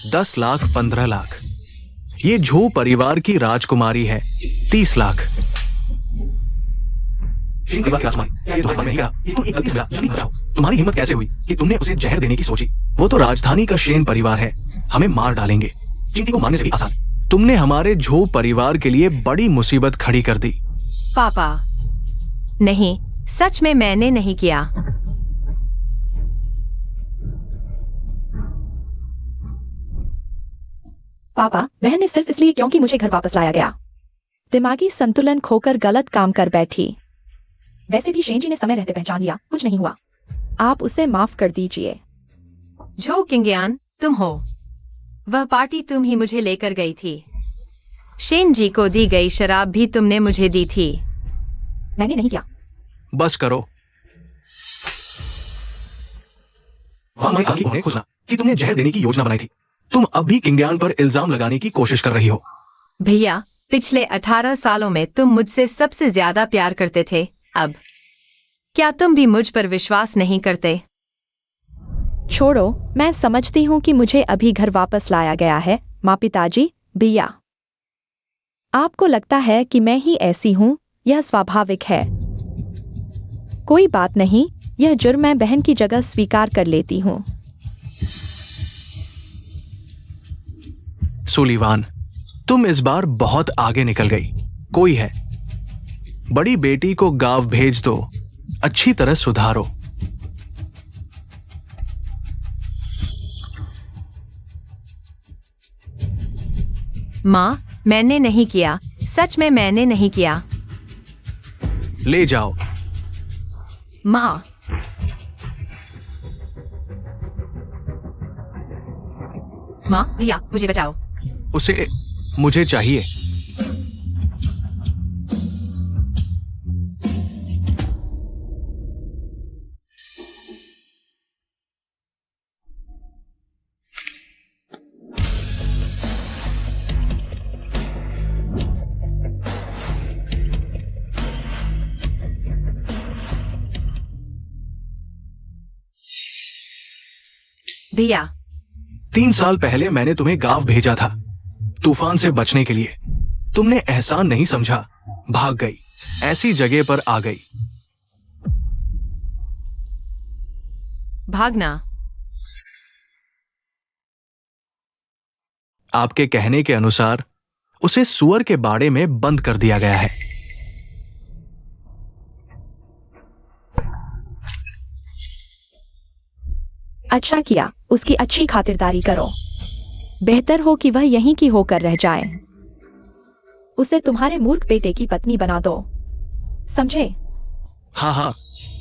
10 लाख, 15 लाख। ये झो परिवार की राजकुमारी है, 30 लाख। तुम्हारी हिम्मत कैसे हुई कि तुमने उसे जहर देने की सोची? वो तो राजधानी का शेन परिवार है, हमें मार डालेंगे। चिंटी को मारने से भी आसान। तुमने हमारे झो परिवार के लिए बड़ी मुसीबत खड़ी कर दी। पापा, नहीं, सच में मैंने नहीं किया। पापा, बहन ने सिर्फ इसलिए क्योंकि मुझे घर वापस लाया गया। दिमागी संतुलन खोकर गलत काम कर बैठी। वैसे भी शेन जी ने समय रहते पहचान लिया, कुछ नहीं हुआ। आप उसे माफ कर दीजिए। झो किंगयान, तुम हो। वह पार्टी तुम ही मुझे लेकर गई थी। शेन जी को दी गई शराब भी तुमने मुझे दी थी। मैंने नहीं किया। बस करो। उन्हें खुशना कि तुमने जहर देने की योजना बनाई थी। तुम अब भी किंगयान पर इल्जाम लगाने की कोशिश कर रही हो। भैया, पिछले 18 सालों में तुम मुझसे सबसे ज्यादा प्यार करते थे। अब क्या तुम भी मुझ पर विश्वास नहीं करते? छोड़ो, मैं समझती हूँ कि मुझे अभी घर वापस लाया गया है। माँ, पिताजी, बिया, आपको लगता है कि मैं ही ऐसी हूँ, यह स्वाभाविक है। कोई बात नहीं, यह जुर्म मैं बहन की जगह स्वीकार कर लेती हूँ। सुलीवान, तुम इस बार बहुत आगे निकल गई। कोई है, बड़ी बेटी को गांव भेज दो, अच्छी तरह सुधारो। माँ, मैंने नहीं किया, सच में मैंने नहीं किया। ले जाओ। माँ, माँ, भैया, मुझे बचाओ। उसे मुझे चाहिए। भैया, 3 साल पहले मैंने तुम्हें गांव भेजा था, तूफान से बचने के लिए। तुमने एहसान नहीं समझा, भाग गई, ऐसी जगह पर आ गई। भागना? आपके कहने के अनुसार उसे सुअर के बाड़े में बंद कर दिया गया है। अच्छा किया, उसकी अच्छी खातिरदारी करो। बेहतर हो कि वह यहीं की होकर रह जाए। उसे तुम्हारे मूर्ख बेटे की पत्नी बना दो, समझे? हाँ हाँ,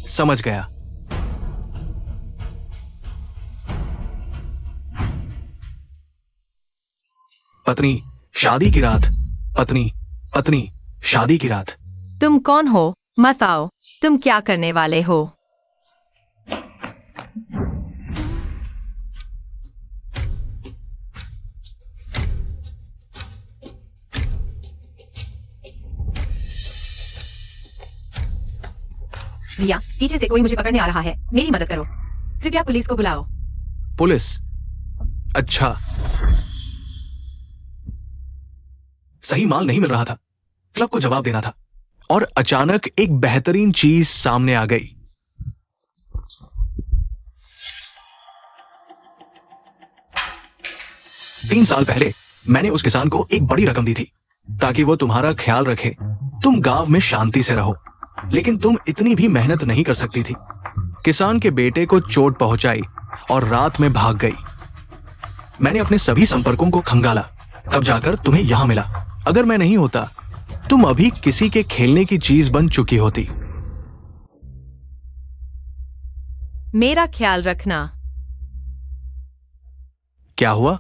समझ गया। पत्नी, शादी की रात। पत्नी, पत्नी, शादी की रात। तुम कौन हो? मत आओ। तुम क्या करने वाले हो? भैया, पीछे से कोई मुझे पकड़ने आ रहा है, मेरी मदद करो। कृपया पुलिस को बुलाओ। पुलिस? अच्छा, सही माल नहीं मिल रहा था, क्लब को जवाब देना था, और अचानक एक बेहतरीन चीज सामने आ गई। तीन साल पहले मैंने उस किसान को एक बड़ी रकम दी थी ताकि वो तुम्हारा ख्याल रखे, तुम गांव में शांति से रहो। लेकिन तुम इतनी भी मेहनत नहीं कर सकती थी। किसान के बेटे को चोट पहुंचाई और रात में भाग गई। मैंने अपने सभी संपर्कों को खंगाला, तब जाकर तुम्हें यहां मिला। अगर मैं नहीं होता, तुम अभी किसी के खेलने की चीज बन चुकी होती। मेरा ख्याल रखना। क्या हुआ?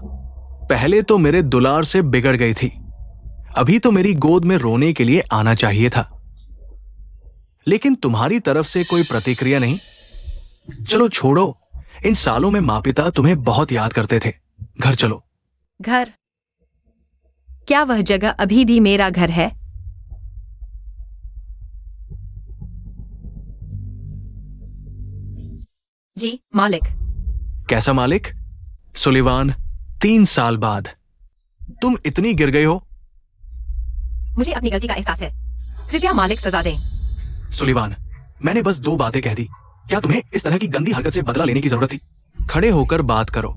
पहले तो मेरे दुलार से बिगड़ गई थी, अभी तो मेरी गोद में रोने के लिए आना चाहिए था। लेकिन तुम्हारी तरफ से कोई प्रतिक्रिया नहीं। चलो छोड़ो, इन सालों में माँ पिता तुम्हें बहुत याद करते थे। घर चलो। घर? क्या वह जगह अभी भी मेरा घर है? जी मालिक। कैसा मालिक? सुलीवान, 3 साल बाद तुम इतनी गिर गई हो। मुझे अपनी गलती का एहसास है, कृपया मालिक सजा दें। सुलिवान, मैंने बस 2 बातें कह दी। क्या तुम्हें इस तरह की गंदी हरकत से बदला लेने की जरूरत थी? खड़े होकर बात करो।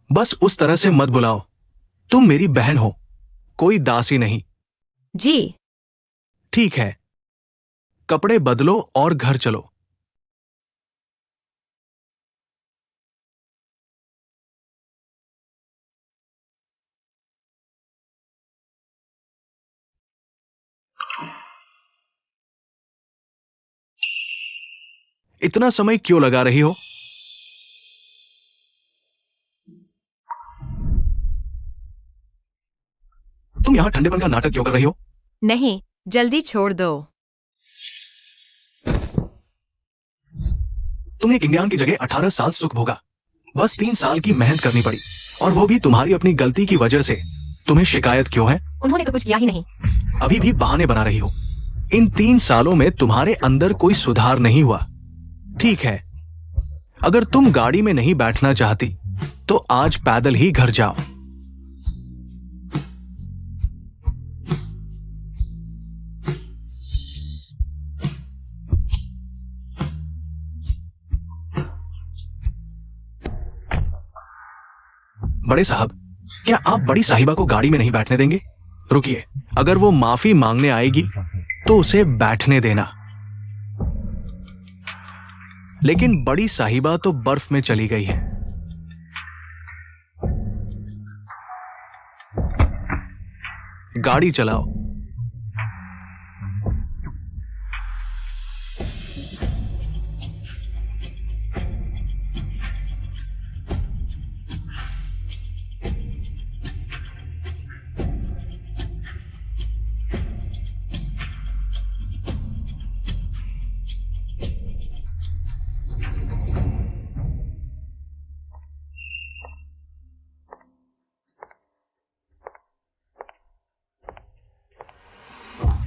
बस उस तरह से मत बुलाओ। तुम मेरी बहन हो, कोई दासी नहीं। जी। ठीक है, कपड़े बदलो और घर चलो। इतना समय क्यों लगा रही हो? तुम यहां ठंडेपन का नाटक क्यों कर रही हो? नहीं, जल्दी छोड़ दो। तुमने किंगयान की जगह 18 साल सुख भोगा। बस 3 साल की मेहनत करनी पड़ी, और वो भी तुम्हारी अपनी गलती की वजह से। तुम्हें शिकायत क्यों है? उन्होंने तो कुछ किया ही नहीं। अभी भी बहाने बना रही हो। इन 3 सालों में तुम्हारे अंदर कोई सुधार नहीं हुआ। ठीक है, अगर तुम गाड़ी में नहीं बैठना चाहती तो आज पैदल ही घर जाओ। बड़े साहब, क्या आप बड़ी साहिबा को गाड़ी में नहीं बैठने देंगे? रुकिए, अगर वो माफी मांगने आएगी तो उसे बैठने देना। लेकिन बड़ी साहिबा तो बर्फ में चली गई है। गाड़ी चलाओ।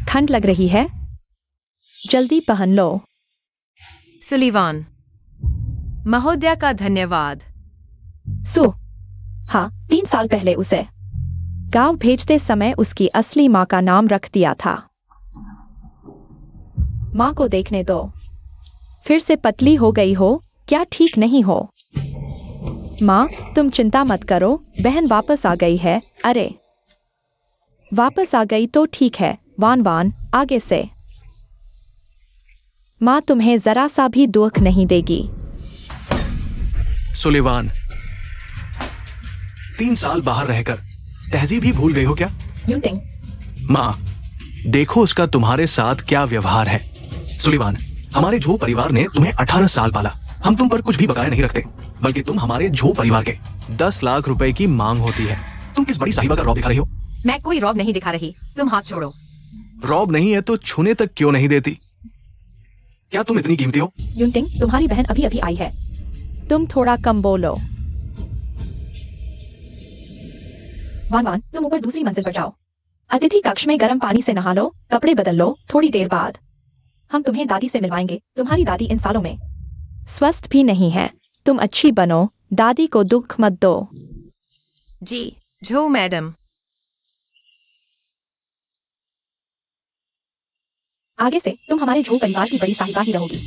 ठंड लग रही है, जल्दी पहन लो। सुलिवान महोदया का धन्यवाद। हाँ, 3 साल पहले उसे गांव भेजते समय उसकी असली माँ का नाम रख दिया था। माँ को देखने दो। फिर से पतली हो गई हो, क्या ठीक नहीं हो? माँ, तुम चिंता मत करो, बहन वापस आ गई है। अरे, वापस आ गई तो ठीक है। वान आगे से। माँ तुम्हें जरा सा भी दुख नहीं देगी। सुलिवान, 3 साल बाहर रहकर तहजीब ही भूल गई हो क्या? यूटिंग। माँ, देखो उसका तुम्हारे साथ क्या व्यवहार है। सुलिवान, हमारे झो परिवार ने तुम्हें 18 साल पाला। हम तुम पर कुछ भी बकाया नहीं रखते, बल्कि तुम हमारे झो परिवार के 10 लाख रुपए की मांग होती है। तुम किस बड़ी साहिबा का रौब दिखा रही हो? मैं कोई रौब नहीं दिखा रही, तुम हाथ छोड़ो। रौब नहीं है तो छूने तक क्यों नहीं देती? क्या तुम इतनी कीमती हो? यूटिंग, तुम्हारी बहन अभी अभी आई है, तुम थोड़ा कम बोलो। वान, तुम ऊपर दूसरी मंजिल पर जाओ। अतिथि कक्ष में गर्म पानी से नहा लो, कपड़े बदल लो। थोड़ी देर बाद हम तुम्हें दादी से मिलवाएंगे। तुम्हारी दादी इन सालों में स्वस्थ भी नहीं है। तुम अच्छी बनो, दादी को दुख मत दो। जी, झो मैडम। आगे से तुम हमारे झो परिवार की बड़ी साहिबा ही रहोगी।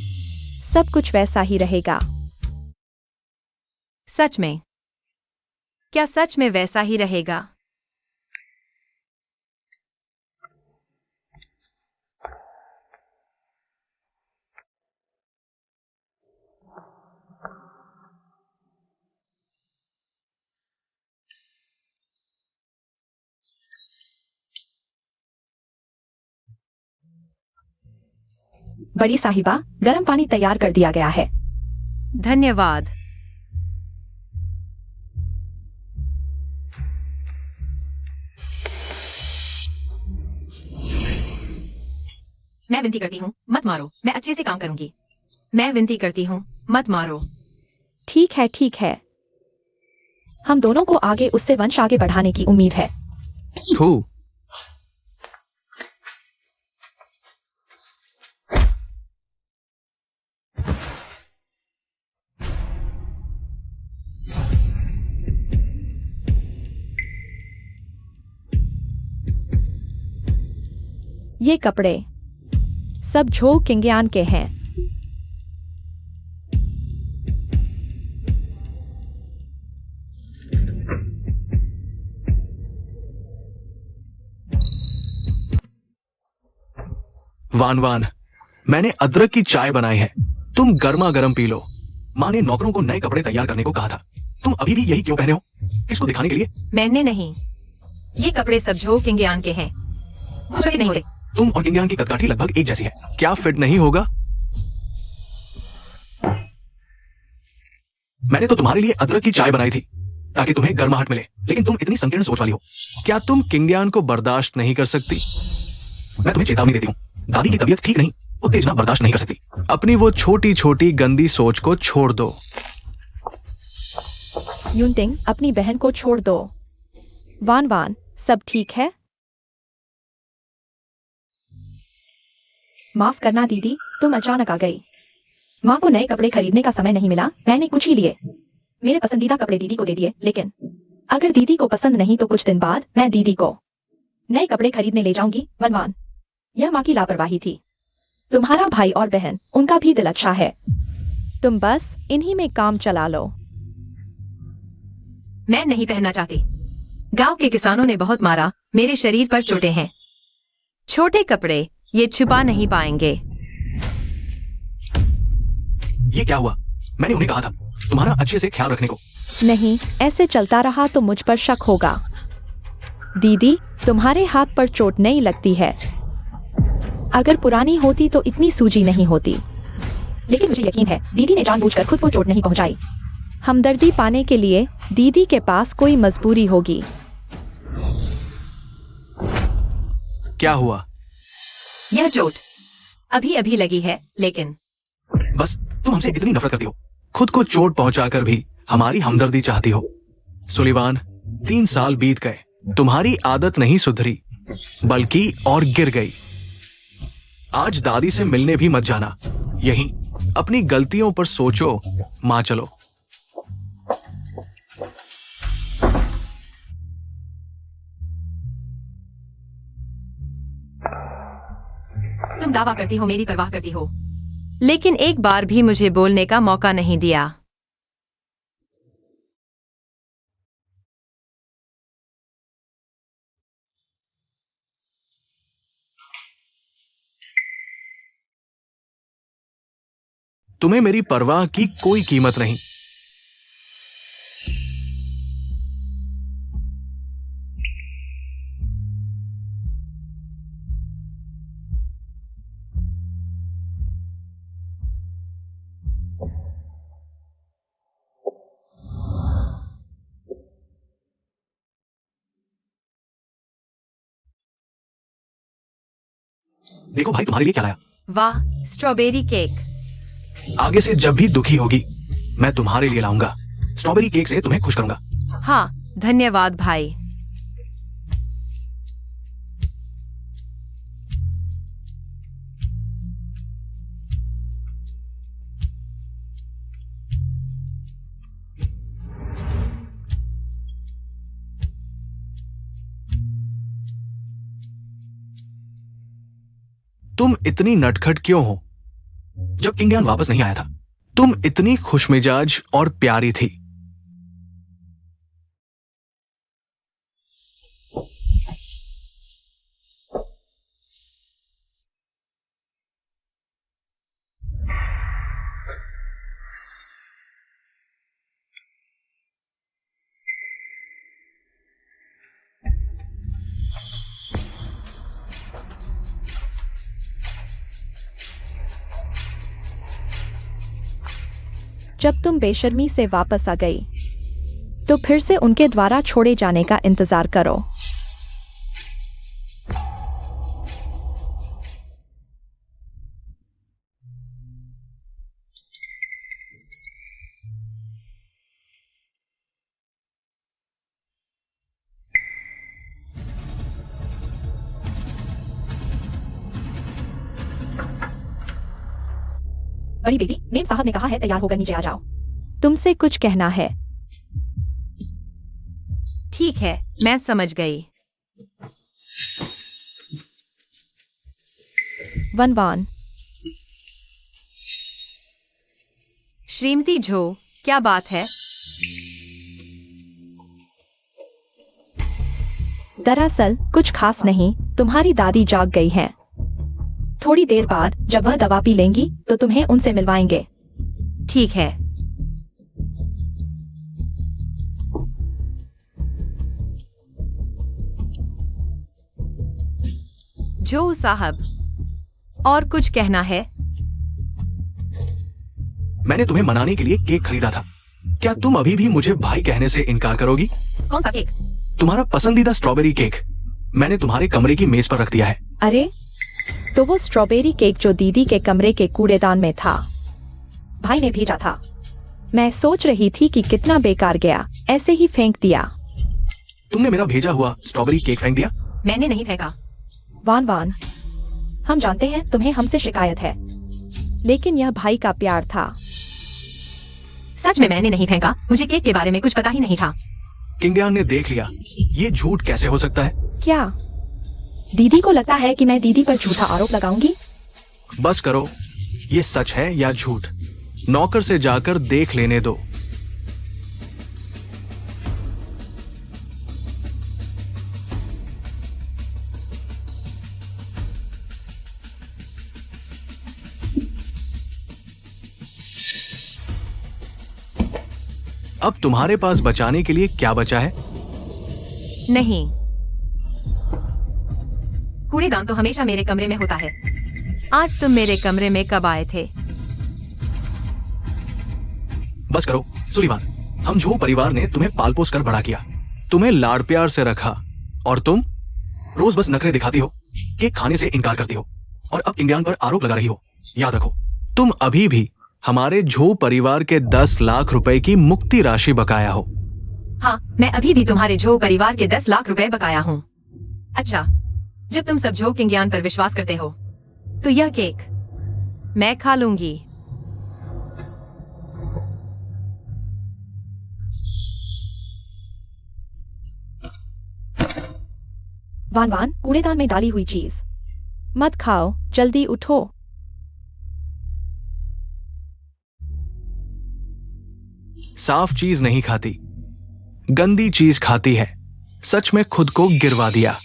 सब कुछ वैसा ही रहेगा। सच में? क्या सच में वैसा ही रहेगा? बड़ी साहिबा, गर्म पानी तैयार कर दिया गया है। धन्यवाद। मैं विनती करती हूँ, मत मारो। मैं अच्छे से काम करूंगी। मैं विनती करती हूँ, मत मारो। ठीक है, ठीक है। हम दोनों को आगे उससे वंश आगे बढ़ाने की उम्मीद है। थू। ये कपड़े सब झो किंगयान के हैं। वान वान, मैंने अदरक की चाय बनाई है, तुम गर्मा गर्म पी लो। माँ ने नौकरों को नए कपड़े तैयार करने को कहा था, तुम अभी भी यही क्यों पहने हो? इसको दिखाने के लिए? मैंने नहीं, ये कपड़े सब झो किंगयान के हैं, मुझे नहीं होते। तुम और किंगयान की कदकाठी लगभग एक जैसी है, क्या फिट नहीं होगा? मैंने तो तुम्हारे लिए अदरक की चाय बनाई थी ताकि तुम्हें गर्माहट मिले, लेकिन तुम इतनी संकीर्ण सोच वाली हो। क्या तुम किंगयान को बर्दाश्त नहीं कर सकती? मैं तुम्हें चेतावनी देती हूँ, दादी की तबीयत ठीक नहीं, उत्तेजना बर्दाश्त नहीं कर सकती। अपनी वो छोटी छोटी गंदी सोच को छोड़ दो। यूनटिंग, अपनी बहन को छोड़ दो। वान वान, सब ठीक है? माफ करना दीदी, तुम अचानक आ गई। माँ को नए कपड़े खरीदने का समय नहीं मिला, मैंने कुछ ही लिए। मेरे पसंदीदा कपड़े दीदी को दे दिए, लेकिन अगर दीदी को पसंद नहीं तो कुछ दिन बाद मैं दीदी को नए कपड़े खरीदने ले जाऊंगी। वनवान, यह माँ की लापरवाही थी। तुम्हारा भाई और बहन, उनका भी दिल अच्छा है, तुम बस इन्हीं में काम चला लो। मैं नहीं पहनना चाहती। गांव के किसानों ने बहुत मारा, मेरे शरीर पर चोटें हैं। छोटे कपड़े ये छुपा नहीं पाएंगे। ये क्या हुआ? मैंने उन्हें कहा था तुम्हारा अच्छे से ख्याल रखने को। नहीं, ऐसे चलता रहा तो मुझ पर शक होगा। दीदी, तुम्हारे हाथ पर चोट नहीं लगती है। अगर पुरानी होती तो इतनी सूजी नहीं होती, लेकिन मुझे यकीन है दीदी ने जानबूझकर खुद को चोट नहीं पहुंचाई। हमदर्दी पाने के लिए दीदी के पास कोई मजबूरी होगी। क्या हुआ? यह चोट अभी अभी लगी है, लेकिन बस तुम हमसे इतनी नफरत करती हो, खुद को चोट पहुंचाकर भी हमारी हमदर्दी चाहती हो। सुलिवान, 3 साल बीत गए, तुम्हारी आदत नहीं सुधरी बल्कि और गिर गई। आज दादी से मिलने भी मत जाना, यहीं अपनी गलतियों पर सोचो। मां, चलो। तुम दावा करती हो मेरी परवाह करती हो, लेकिन एक बार भी मुझे बोलने का मौका नहीं दिया। तुम्हें मेरी परवाह की कोई कीमत नहीं। देखो भाई, तुम्हारे लिए क्या लाया। वाह, स्ट्रॉबेरी केक। आगे से जब भी दुखी होगी मैं तुम्हारे लिए लाऊंगा। स्ट्रॉबेरी केक से तुम्हें खुश करूंगा। हाँ, धन्यवाद भाई। तुम इतनी नटखट क्यों हो? जब किंगयान वापस नहीं आया था तुम इतनी खुशमिजाज और प्यारी थी। जब तुम बेशर्मी से वापस आ गई तो फिर से उनके द्वारा छोड़े जाने का इंतजार करो। बड़ी बेटी, मेम साहब ने कहा है तैयार होकर नीचे आ जाओ। तुमसे कुछ कहना है। ठीक है, मैं समझ गई। वनवान। श्रीमती झो, क्या बात है? दरअसल कुछ खास नहीं, तुम्हारी दादी जाग गई हैं। थोड़ी देर बाद जब वह दवा पी लेंगी तो तुम्हें उनसे मिलवाएंगे। ठीक है। जो साहब, और कुछ कहना है? मैंने तुम्हें मनाने के लिए केक खरीदा था। क्या तुम अभी भी मुझे भाई कहने से इनकार करोगी? कौन सा केक? तुम्हारा पसंदीदा स्ट्रॉबेरी केक मैंने तुम्हारे कमरे की मेज पर रख दिया है। अरे, तो वो स्ट्रॉबेरी केक जो दीदी के कमरे के कूड़ेदान में था, भाई ने भेजा था। मैं सोच रही थी कि कितना बेकार गया, ऐसे ही फेंक दिया। तुमने मेरा भेजा हुआ स्ट्रॉबेरी केक फेंक दिया? मैंने नहीं फेंका। वान वान, हम जानते हैं तुम्हें हमसे शिकायत है, लेकिन यह भाई का प्यार था। सच में मैंने नहीं फेंका, मुझे केक के बारे में कुछ पता ही नहीं था। किंगयान ने देख लिया। ये झूठ कैसे हो सकता है? क्या दीदी को लगता है कि मैं दीदी पर झूठा आरोप लगाऊंगी? बस करो, ये सच है या झूठ? नौकर से जाकर देख लेने दो। अब तुम्हारे पास बचाने के लिए क्या बचा है? नहीं, कूड़ेदान तो हमेशा मेरे कमरे में होता है। आज तुम मेरे कमरे में कब आए थे? बस करो सुलीवान, हम झो परिवार ने तुम्हें पाल पोस कर बड़ा किया, तुम्हें लाड़ प्यार से रखा, और तुम रोज बस नखरे दिखाती हो, केक खाने से इनकार करती हो, और अब किंगयान पर आरोप लगा रही हो। याद रखो, तुम अभी भी हमारे झो परिवार के 10 लाख रुपए की मुक्ति राशि बकाया हो। हाँ, मैं अभी भी तुम्हारे झो परिवार के 10 लाख रुपए बकाया हूँ। अच्छा, जब तुम सब झो किंगयान पर विश्वास करते हो, तो यह केक मैं खा लूंगी। वान वान, कूड़ेदान में डाली हुई चीज मत खाओ, जल्दी उठो। साफ चीज नहीं खाती, गंदी चीज खाती है। सच में खुद को गिरवा दिया।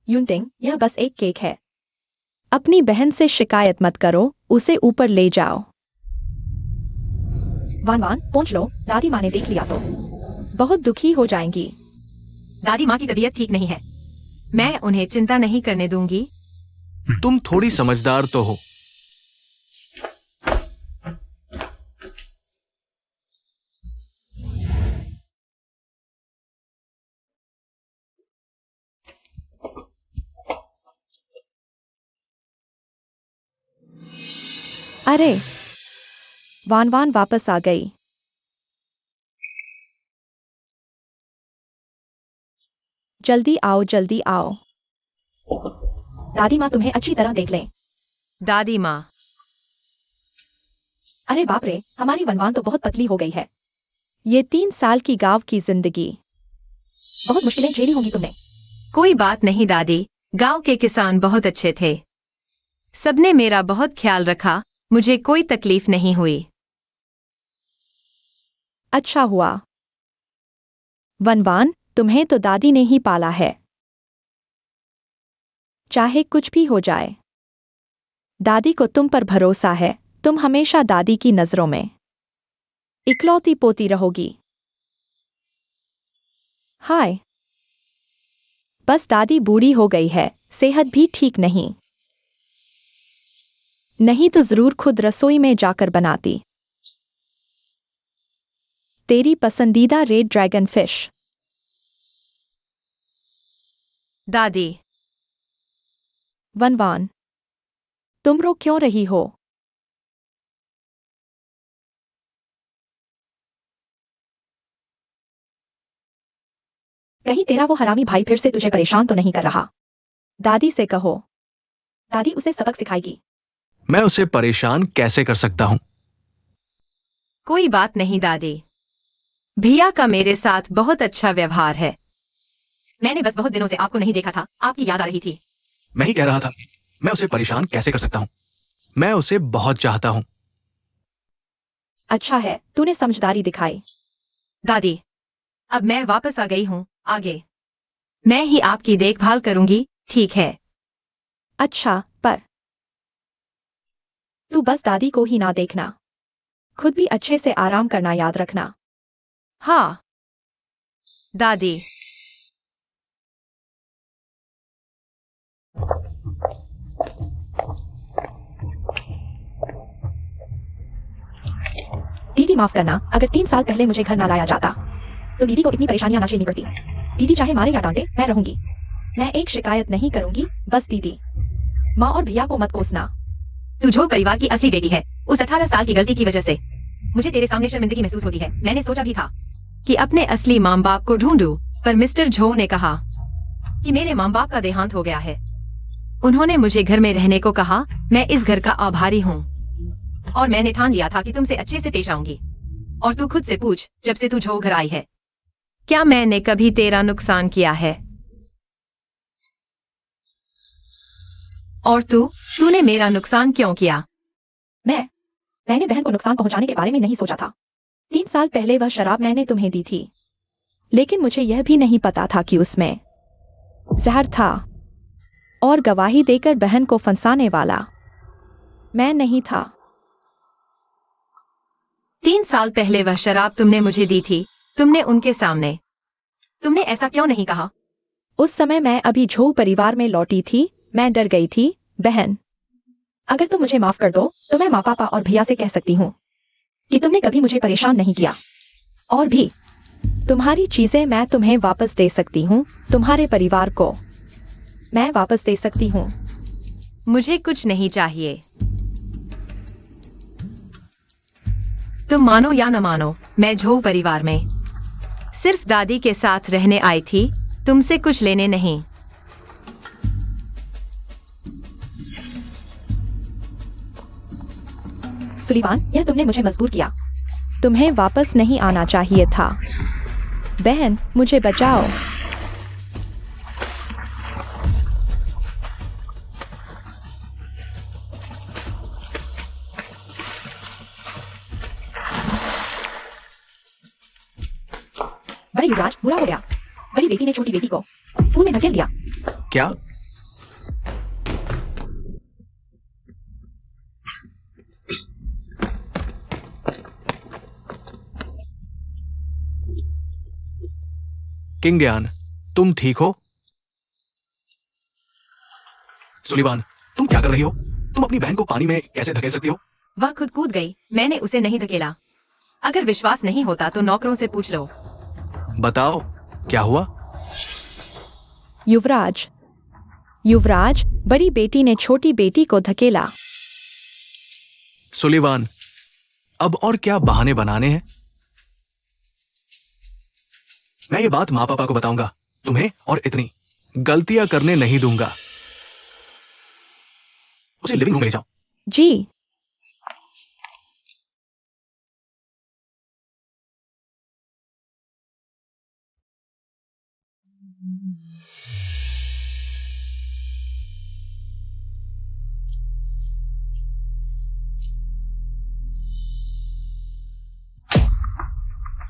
यूनटिंग, यह बस एक केक है। अपनी बहन से शिकायत मत करो, उसे ऊपर ले जाओ। वान वान, पहुंच लो, दादी माँ ने देख लिया तो बहुत दुखी हो जाएंगी। दादी माँ की तबीयत ठीक नहीं है, मैं उन्हें चिंता नहीं करने दूंगी। तुम थोड़ी समझदार तो हो। अरे, वान वान वापस आ गई। जल्दी आओ, जल्दी आओ। दादी माँ तुम्हें अच्छी तरह देख लें। दादी माँ, अरे बाप रे, हमारी वनवान तो बहुत पतली हो गई है। ये 3 साल की गांव की जिंदगी बहुत मुश्किलें झेली होंगी तुमने। कोई बात नहीं दादी, गांव के किसान बहुत अच्छे थे। सबने मेरा बहुत ख्याल रखा, मुझे कोई तकलीफ नहीं हुई। अच्छा हुआ। वनवान, तुम्हें तो दादी ने ही पाला है। चाहे कुछ भी हो जाए, दादी को तुम पर भरोसा है। तुम हमेशा दादी की नजरों में इकलौती पोती रहोगी। हाय, बस दादी बूढ़ी हो गई है, सेहत भी ठीक नहीं। नहीं तो जरूर खुद रसोई में जाकर बनाती। तेरी पसंदीदा रेड ड्रैगन फिश। दादी, वनवान, तुम रो क्यों रही हो? कहीं तेरा वो हरामी भाई फिर से तुझे परेशान तो नहीं कर रहा? दादी से कहो, दादी उसे सबक सिखाएगी। मैं उसे परेशान कैसे कर सकता हूँ? कोई बात नहीं दादी, भैया का मेरे साथ बहुत अच्छा व्यवहार है। मैंने बस बहुत दिनों से आपको नहीं देखा था, आपकी याद आ रही थी। मैं ही कह रहा था, मैं उसे परेशान कैसे कर सकता हूँ? मैं उसे बहुत चाहता हूँ। अच्छा है, तूने समझदारी दिखाई। दादी, अब मैं वापस आ गई हूँ, आगे मैं ही आपकी देखभाल करूंगी, ठीक है? अच्छा, पर तू बस दादी को ही ना देखना, खुद भी अच्छे से आराम करना याद रखना। हाँ दादी। दीदी माफ करना, अगर 3 साल पहले मुझे घर ना लाया जाता तो दीदी को इतनी परेशानियां ना झेलनी पड़ती। दीदी चाहे मारे या डांटे, मैं रहूंगी। मैं एक शिकायत नहीं करूंगी, बस दीदी, माँ और भैया को मत कोसना। तू झोंक परिवार की असली बेटी है। उस 18 साल की गलती की वजह से मुझे तेरे सामने शर्मिंदगी महसूस होती है। मैंने सोचा भी था कि अपने असली माँ बाप को ढूंढूं, पर मिस्टर झो ने कहा कि मेरे माँ बाप का देहांत हो गया है। उन्होंने मुझे घर में रहने को कहा। मैं इस घर का आभारी हूँ और मैंने ठान लिया था कि तुमसे अच्छे से पेश आऊंगी। और तू खुद से पूछ, जब से तू झो घर आई है, क्या मैंने कभी तेरा नुकसान किया है? और तूने मेरा नुकसान क्यों किया? मैंने बहन को नुकसान पहुंचाने के बारे में नहीं सोचा था। 3 साल पहले वह शराब मैंने तुम्हें दी थी, लेकिन मुझे यह भी नहीं पता था कि उसमें जहर था और गवाही देकर बहन को फंसाने वाला मैं नहीं था। 3 साल पहले वह शराब तुमने मुझे दी थी, तुमने उनके सामने, तुमने ऐसा क्यों नहीं कहा? उस समय मैं अभी झो परिवार में लौटी थी, मैं डर गई थी। बहन, अगर तुम मुझे माफ कर दो तो मैं माँ पापा और भैया से कह सकती हूँ कि तुमने कभी मुझे परेशान नहीं किया। और भी तुम्हारी चीजें मैं तुम्हें वापस दे सकती हूँ, तुम्हारे परिवार को मैं वापस दे सकती हूँ। मुझे कुछ नहीं चाहिए। तुम मानो या न मानो, मैं झो परिवार में सिर्फ दादी के साथ रहने आई थी, तुमसे कुछ लेने नहीं। सुलीवान, यह तुमने मुझे मजबूर किया। तुम्हें वापस नहीं आना चाहिए था। बहन, मुझे बचाओ। बड़े युवराज, बुरा हो गया। बड़ी बेटी ने छोटी बेटी को स्कूल में धकेल दिया। क्या? किंगयान, तुम ठीक हो? सुलीवान, तुम क्या कर रही हो? तुम अपनी बहन को पानी में कैसे धकेल सकती हो? वह खुद कूद गई, मैंने उसे नहीं धकेला। अगर विश्वास नहीं होता तो नौकरों से पूछ लो। बताओ, क्या हुआ? युवराज, बड़ी बेटी ने छोटी बेटी को धकेला। सुलीवान, अब और क्या बहाने बनाने हैं? मैं ये बात माँ पापा को बताऊंगा, तुम्हें और इतनी गलतियां करने नहीं दूंगा। उसे लिविंग रूम ले जाओ। जी।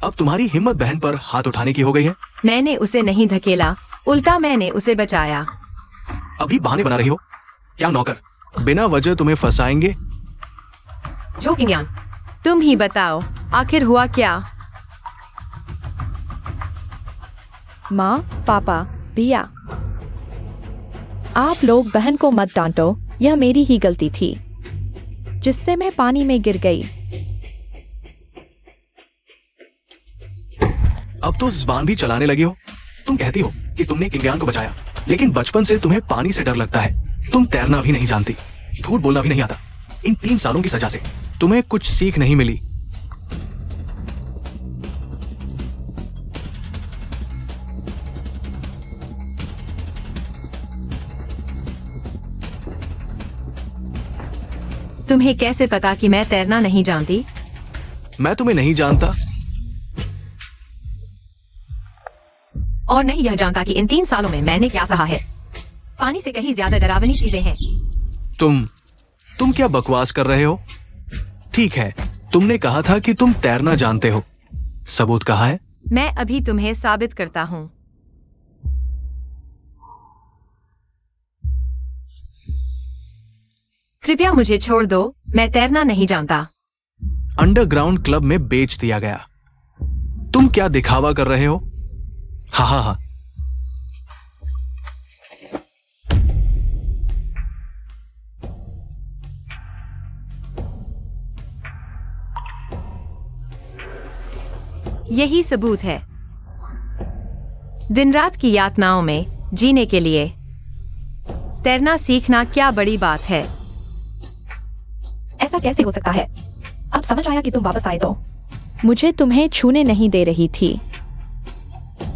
अब तुम्हारी हिम्मत बहन पर हाथ उठाने की हो गई है। मैंने उसे नहीं धकेला, उल्टा मैंने उसे बचाया। अभी बहाने बना रही हो? क्या नौकर बिना वजह तुम्हें फंसाएंगे? झो किंगयान, तुम ही बताओ, आखिर हुआ क्या? माँ, पापा, भैया, आप लोग बहन को मत डांटो, यह मेरी ही गलती थी जिससे मैं पानी में गिर गई। अब तो जुबान भी चलाने लगी हो। तुम कहती हो कि तुमने किंगयान को बचाया, लेकिन बचपन से तुम्हें पानी से डर लगता है। तुम तैरना भी नहीं जानती, झूठ बोलना भी नहीं आता। इन 3 सालों की सजा से तुम्हें कुछ सीख नहीं मिली। तुम्हें कैसे पता कि मैं तैरना नहीं जानती? मैं तुम्हें नहीं जानता। और नहीं यह जानता कि इन 3 सालों में मैंने क्या सहा है। पानी से कहीं ज्यादा डरावनी चीजें हैं। तुम क्या बकवास कर रहे हो? ठीक है, तुमने कहा था कि तुम तैरना जानते हो। सबूत कहाँ है? मैं अभी तुम्हें साबित करता हूँ। कृपया मुझे छोड़ दो, मैं तैरना नहीं जानता। अंडरग्राउंड क्लब में बेच दिया गया। तुम क्या दिखावा कर रहे हो? हा हा हा। यही सबूत है। दिन रात की यातनाओं में जीने के लिए तैरना सीखना क्या बड़ी बात है। ऐसा कैसे हो सकता है? अब समझ आया कि तुम वापस आए तो। मुझे तुम्हें छूने नहीं दे रही थी।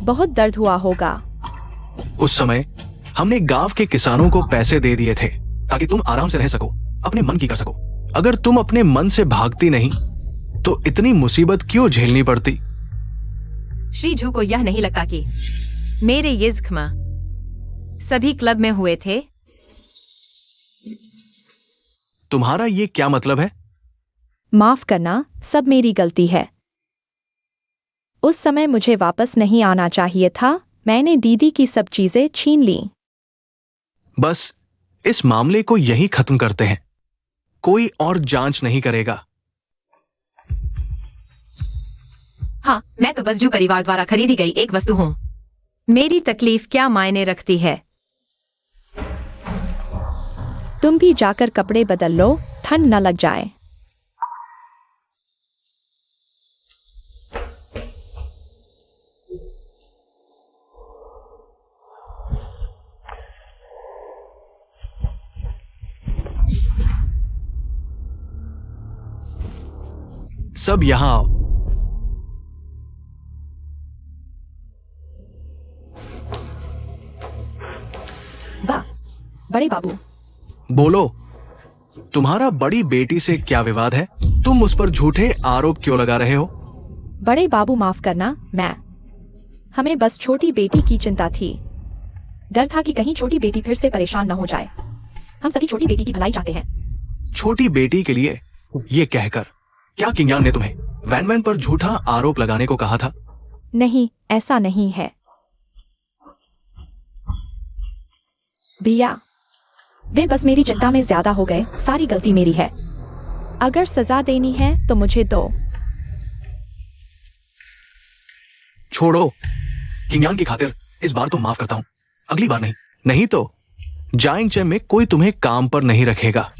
बहुत दर्द हुआ होगा। उस समय हमने गांव के किसानों को पैसे दे दिए थे ताकि तुम आराम से रह सको, अपने मन की कर सको। अगर तुम अपने मन से भागती नहीं तो इतनी मुसीबत क्यों झेलनी पड़ती? श्री झू को यह नहीं लगता कि मेरे ये जख्म सभी क्लब में हुए थे। तुम्हारा ये क्या मतलब है? माफ करना, सब मेरी गलती है। उस समय मुझे वापस नहीं आना चाहिए था। मैंने दीदी की सब चीजें छीन ली। बस इस मामले को यही खत्म करते हैं। कोई और जांच नहीं करेगा। हाँ, मैं तो बस जू परिवार द्वारा खरीदी गई एक वस्तु हूँ। मेरी तकलीफ क्या मायने रखती है? तुम भी जाकर कपड़े बदल लो, ठंड न लग जाए। सब यहां आओ। वाह, बड़े बाबू। बोलो, तुम्हारा बड़ी बेटी से क्या विवाद है? तुम उस पर झूठे आरोप क्यों लगा रहे हो? बड़े बाबू माफ करना, हमें बस छोटी बेटी की चिंता थी। डर था कि कहीं छोटी बेटी फिर से परेशान न हो जाए। हम सभी छोटी बेटी की भलाई चाहते हैं। छोटी बेटी के लिए ये कहकर क्या किंगयान ने तुम्हें वैन वैन पर झूठा आरोप लगाने को कहा था? नहीं, ऐसा नहीं है भैया। वे बस मेरी चिंता में ज्यादा हो गए। सारी गलती मेरी है। अगर सजा देनी है तो मुझे दो। छोड़ो, किंगयान की खातिर इस बार तो माफ करता हूं, अगली बार नहीं। नहीं तो जाइंग में कोई तुम्हें काम पर नहीं रखेगा।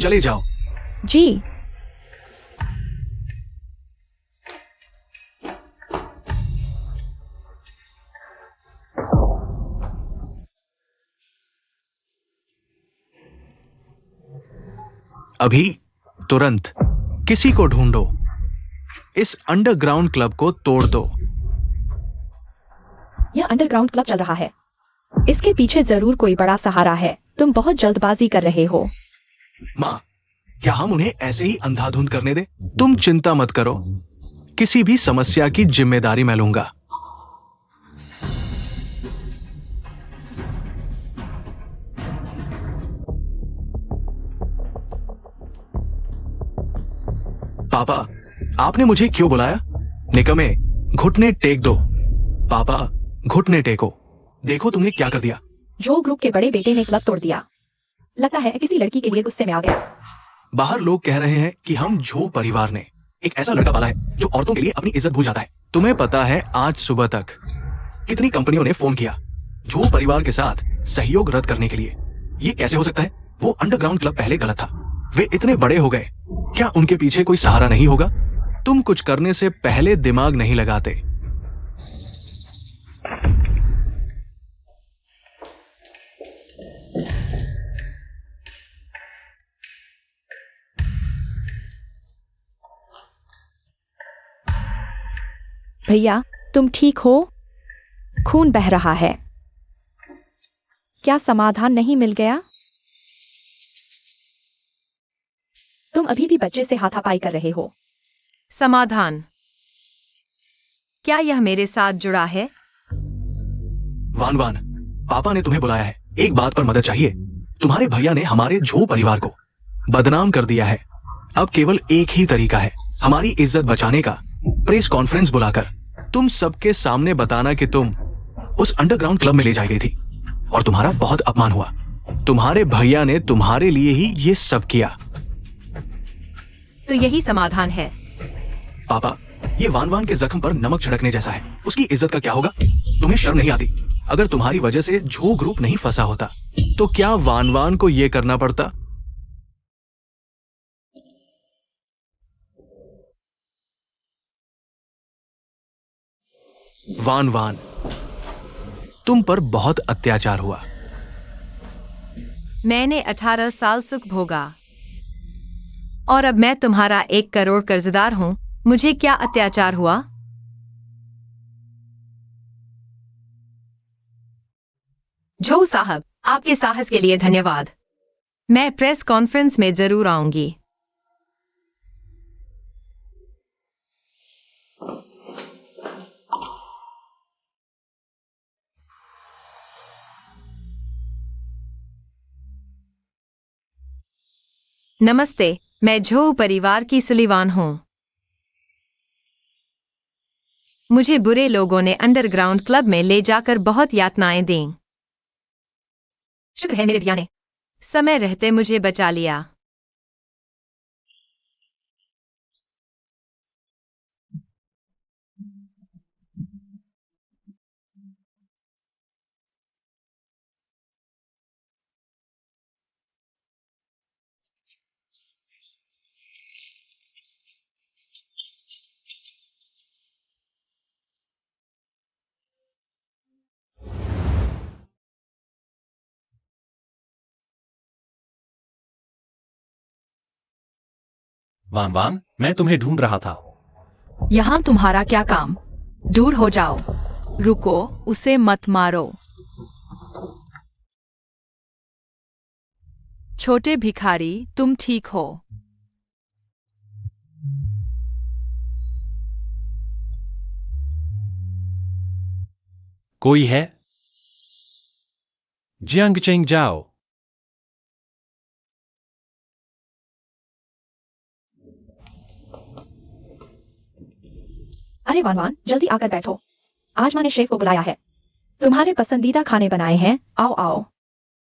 चले जाओ। जी। अभी तुरंत किसी को ढूंढो। इस अंडरग्राउंड क्लब को तोड़ दो। यह अंडरग्राउंड क्लब चल रहा है। इसके पीछे जरूर कोई बड़ा सहारा है। तुम बहुत जल्दबाजी कर रहे हो। माँ, क्या हम उन्हें ऐसे ही अंधाधुंध करने दे? तुम चिंता मत करो, किसी भी समस्या की जिम्मेदारी मैं लूंगा। पापा, आपने मुझे क्यों बुलाया? निकमे, घुटने टेक दो। पापा, घुटने टेको। देखो तुमने क्या कर दिया। जो ग्रुप के बड़े बेटे ने क्लब तोड़ दिया। लगता है किसी लड़की के लिए गुस्से में आ गया। बाहर लोग कह रहे हैं कि हम झो परिवार ने एक ऐसा लड़का पाला है जो औरतों के लिए अपनी इज्जत भूल जाता है। तुम्हें पता है आज सुबह तक कितनी कंपनियों ने फोन किया झो परिवार के साथ सहयोग रद्द करने के लिए। ये कैसे हो सकता है? वो अंडरग्राउंड क्लब पहले गलत था। वे इतने बड़े हो गए, क्या उनके पीछे कोई सहारा नहीं होगा? तुम कुछ करने से पहले दिमाग नहीं लगाते। भैया, तुम ठीक हो? खून बह रहा है। क्या समाधान नहीं मिल गया? तुम अभी भी बच्चे से हाथापाई कर रहे हो। समाधान। क्या यह मेरे साथ जुड़ा है? वान वान, पापा ने तुम्हें बुलाया है। एक बात पर मदद चाहिए। तुम्हारे भैया ने हमारे झो परिवार को बदनाम कर दिया है। अब केवल एक ही तरीका है हमारी इज्जत बचाने का। प्रेस कॉन्फ्रेंस बुलाकर तुम सबके सामने बताना कि तुम उस अंडरग्राउंड क्लब में ले जाई गई थी और तुम्हारा बहुत अपमान हुआ। तुम्हारे भैया ने तुम्हारे लिए ही ये सब किया। तो यही समाधान है। पापा, ये वान वान के जख्म पर नमक छिड़कने जैसा है। उसकी इज्जत का क्या होगा? तुम्हें शर्म नहीं आती? अगर तुम्हारी वजह से झो ग्रुप नहीं फंसा होता तो क्या वान वान को ये करना पड़ता? वान वान, तुम पर बहुत अत्याचार हुआ। मैंने 18 साल सुख भोगा और अब मैं तुम्हारा 1 करोड़ कर्जदार हूं। मुझे क्या अत्याचार हुआ? झो साहब, आपके साहस के लिए धन्यवाद। मैं प्रेस कॉन्फ्रेंस में जरूर आऊंगी। नमस्ते, मैं झो परिवार की सुलीवान हूं। मुझे बुरे लोगों ने अंडरग्राउंड क्लब में ले जाकर बहुत यातनाएं दी। शुक्र है मेरे भैया ने समय रहते मुझे बचा लिया। वान वान, मैं तुम्हें ढूंढ रहा था। यहाँ तुम्हारा क्या काम? दूर हो जाओ। रुको, उसे मत मारो। छोटे भिखारी, तुम ठीक हो? कोई है? जियांगचेंग जाओ। अरे वान वान, जल्दी आकर बैठो। आज माँ ने शेफ को बुलाया है। तुम्हारे पसंदीदा खाने बनाए हैं। आओ आओ।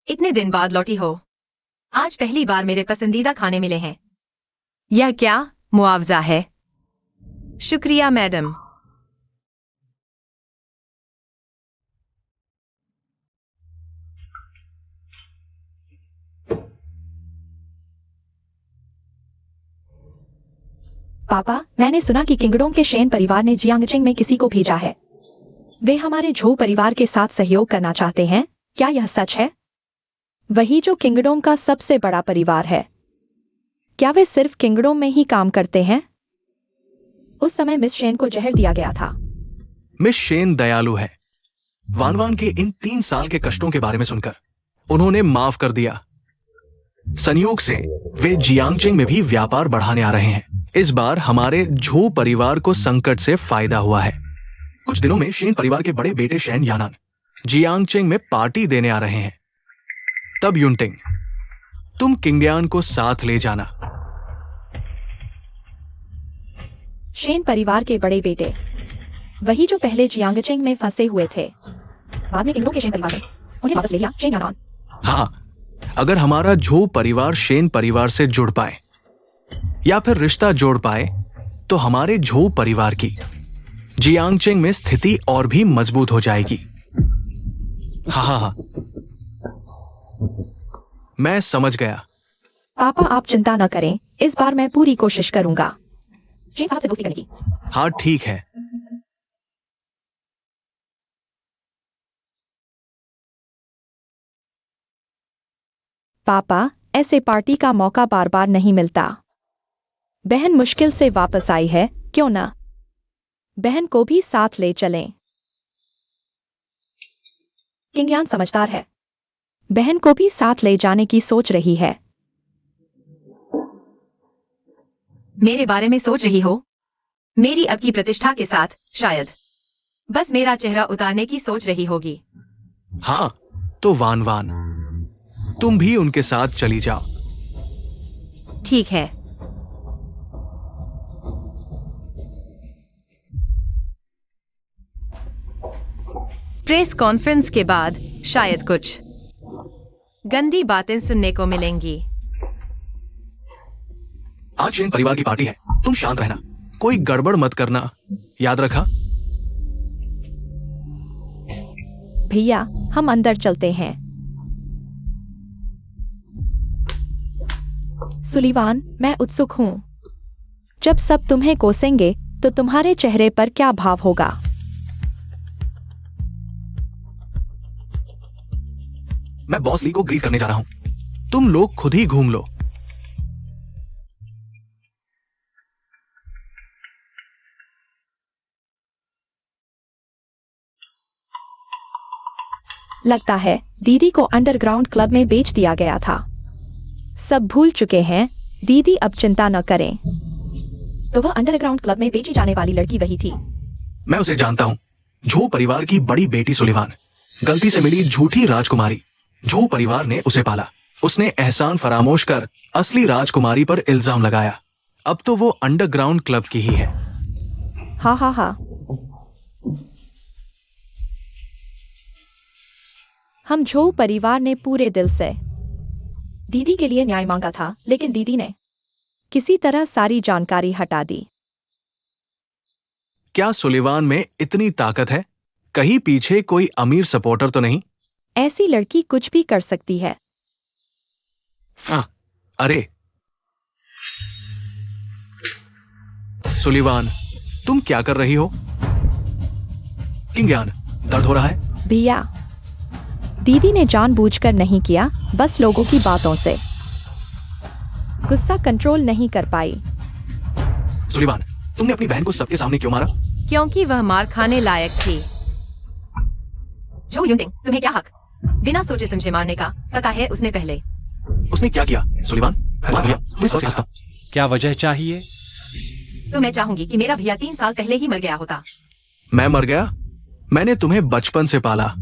इतने दिन बाद लौटी हो। आज पहली बार मेरे पसंदीदा खाने मिले हैं। यह क्या मुआवजा है? शुक्रिया मैडम। पापा, मैंने सुना कि किंगडोंग के शेन परिवार ने जियांगचेंग में किसी को भेजा है। वे हमारे झो परिवार के साथ सहयोग करना चाहते हैं। क्या यह सच है? वही जो किंगडोंग का सबसे बड़ा परिवार है। क्या वे सिर्फ किंगडोंग में ही काम करते हैं? उस समय मिस शेन को जहर दिया गया था। मिस शेन दयालु है। वान वान के इन 3 साल के कष्टों के बारे में सुनकर उन्होंने माफ कर दिया। संयोग से वे जियांगचेंग में भी व्यापार बढ़ाने आ रहे हैं। इस बार हमारे झो परिवार को संकट से फायदा हुआ है। कुछ दिनों में शेन परिवार के बड़े बेटे शेन यानान जियांगचेंग में पार्टी देने आ रहे हैं। तब युनटिंग, तुम किंगयान को साथ ले जाना। शेन परिवार के बड़े बेटे, वही जो पहले जियांगचेंग में फंसे हुए थे, बाद में किंगडोंग के शेन परिवार ने उन्हें वापस ले लिया। Shane Yanan. हाँ, अगर हमारा झो परिवार शेन परिवार से जुड़ पाए या फिर रिश्ता जोड़ पाए तो हमारे झो परिवार की जियांगचेंग में स्थिति और भी मजबूत हो जाएगी। हाँ हाँ हाँ, मैं समझ गया। पापा, आप चिंता न करें। इस बार मैं पूरी कोशिश करूंगा शेन साहब से दोस्ती करने की। हाँ ठीक है। पापा, ऐसे पार्टी का मौका बार बार नहीं मिलता। बहन मुश्किल से वापस आई है, क्यों ना बहन को भी साथ ले चलें। किंगयान समझदार है, बहन को भी साथ ले जाने की सोच रही है। मेरे बारे में सोच रही हो? मेरी अब की प्रतिष्ठा के साथ शायद बस मेरा चेहरा उतारने की सोच रही होगी। हाँ, तो वान वान, तुम भी उनके साथ चली जाओ। ठीक है। प्रेस कॉन्फ्रेंस के बाद शायद कुछ गंदी बातें सुनने को मिलेंगी। आज शेन परिवार की पार्टी है, तुम शांत रहना, कोई गड़बड़ मत करना, याद रखा? भैया, हम अंदर चलते हैं। सुलीवान, मैं उत्सुक हूं। जब सब तुम्हें कोसेंगे तो तुम्हारे चेहरे पर क्या भाव होगा? मैं बॉस ली को ग्रीट करने जा रहा हूं, तुम लोग खुद ही घूम लो। लगता है दीदी को अंडरग्राउंड क्लब में बेच दिया गया था। सब भूल चुके हैं, दीदी अब चिंता न करें। तो वह अंडरग्राउंड क्लब में बेची जाने वाली लड़की वही थी। मैं उसे जानता हूं, झो परिवार की बड़ी बेटी सुलीवान, गलती से मिली झूठी राजकुमारी। झो परिवार ने उसे पाला, उसने एहसान फरामोश कर असली राजकुमारी पर इल्जाम लगाया। अब तो वो अंडरग्राउंड क्लब की ही है। हाँ हाँ हाँ, हम झो परिवार ने पूरे दिल से दीदी के लिए न्याय मांगा था, लेकिन दीदी ने किसी तरह सारी जानकारी हटा दी। क्या सुलीवान में इतनी ताकत है? कहीं पीछे कोई अमीर सपोर्टर तो नहीं? ऐसी लड़की कुछ भी कर सकती है। हाँ, अरे सुलीवान, तुम क्या कर रही हो? किंग यान, दर्द हो रहा है? भैया, दीदी ने जानबूझकर नहीं किया, बस लोगों की बातों से गुस्सा कंट्रोल नहीं कर पाई। सुलीवान, तुमने अपनी बहन को सबके सामने क्यों मारा? क्योंकि वह मार खाने लायक थी। जो युनटिंग, तुम्हें क्या हक बिना सोचे समझे मारने का? पता है उसने पहले। उसने क्या किया? सुलीवान, भैया, मैं समझ सकता हूं। क्या वजह चाहिए? तो मैं चाहूंगी कि मेरा भैया 3 साल पहले ही मर गया होता। मैं मर गया? मैंने तुम्हें बचपन से पाला,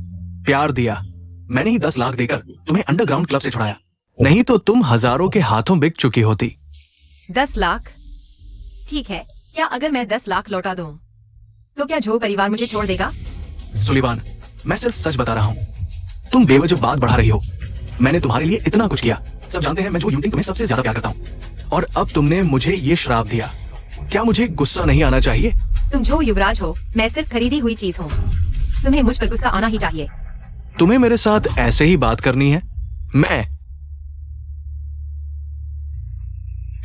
प्यार दिया। मैंने ही 10 लाख देकर तुम्हें अंडरग्राउंड क्लब से छुड़ाया, नहीं तो तुम हजारों के हाथों बिक चुकी होती। 10 लाख? ठीक है, क्या अगर मैं 10 लाख लौटा दूं तो क्या झो परिवार मुझे छोड़ देगा? सुलीवान, मैं सिर्फ सच बता रहा हूँ, तुम बेवजह बात बढ़ा रही हो। मैंने तुम्हारे लिए इतना कुछ किया, सब जानते हैं मैं झो युनटिंग तुम्हें सबसे ज्यादा प्यार करता हूँ, और अब तुमने मुझे ये श्राप दिया। क्या मुझे गुस्सा नहीं आना चाहिए? तुम झो युवराज हो, मैं सिर्फ खरीदी हुई चीज हूँ। तुम्हें मुझ पर गुस्सा आना ही चाहिए। तुम्हें मेरे साथ ऐसे ही बात करनी है? मैं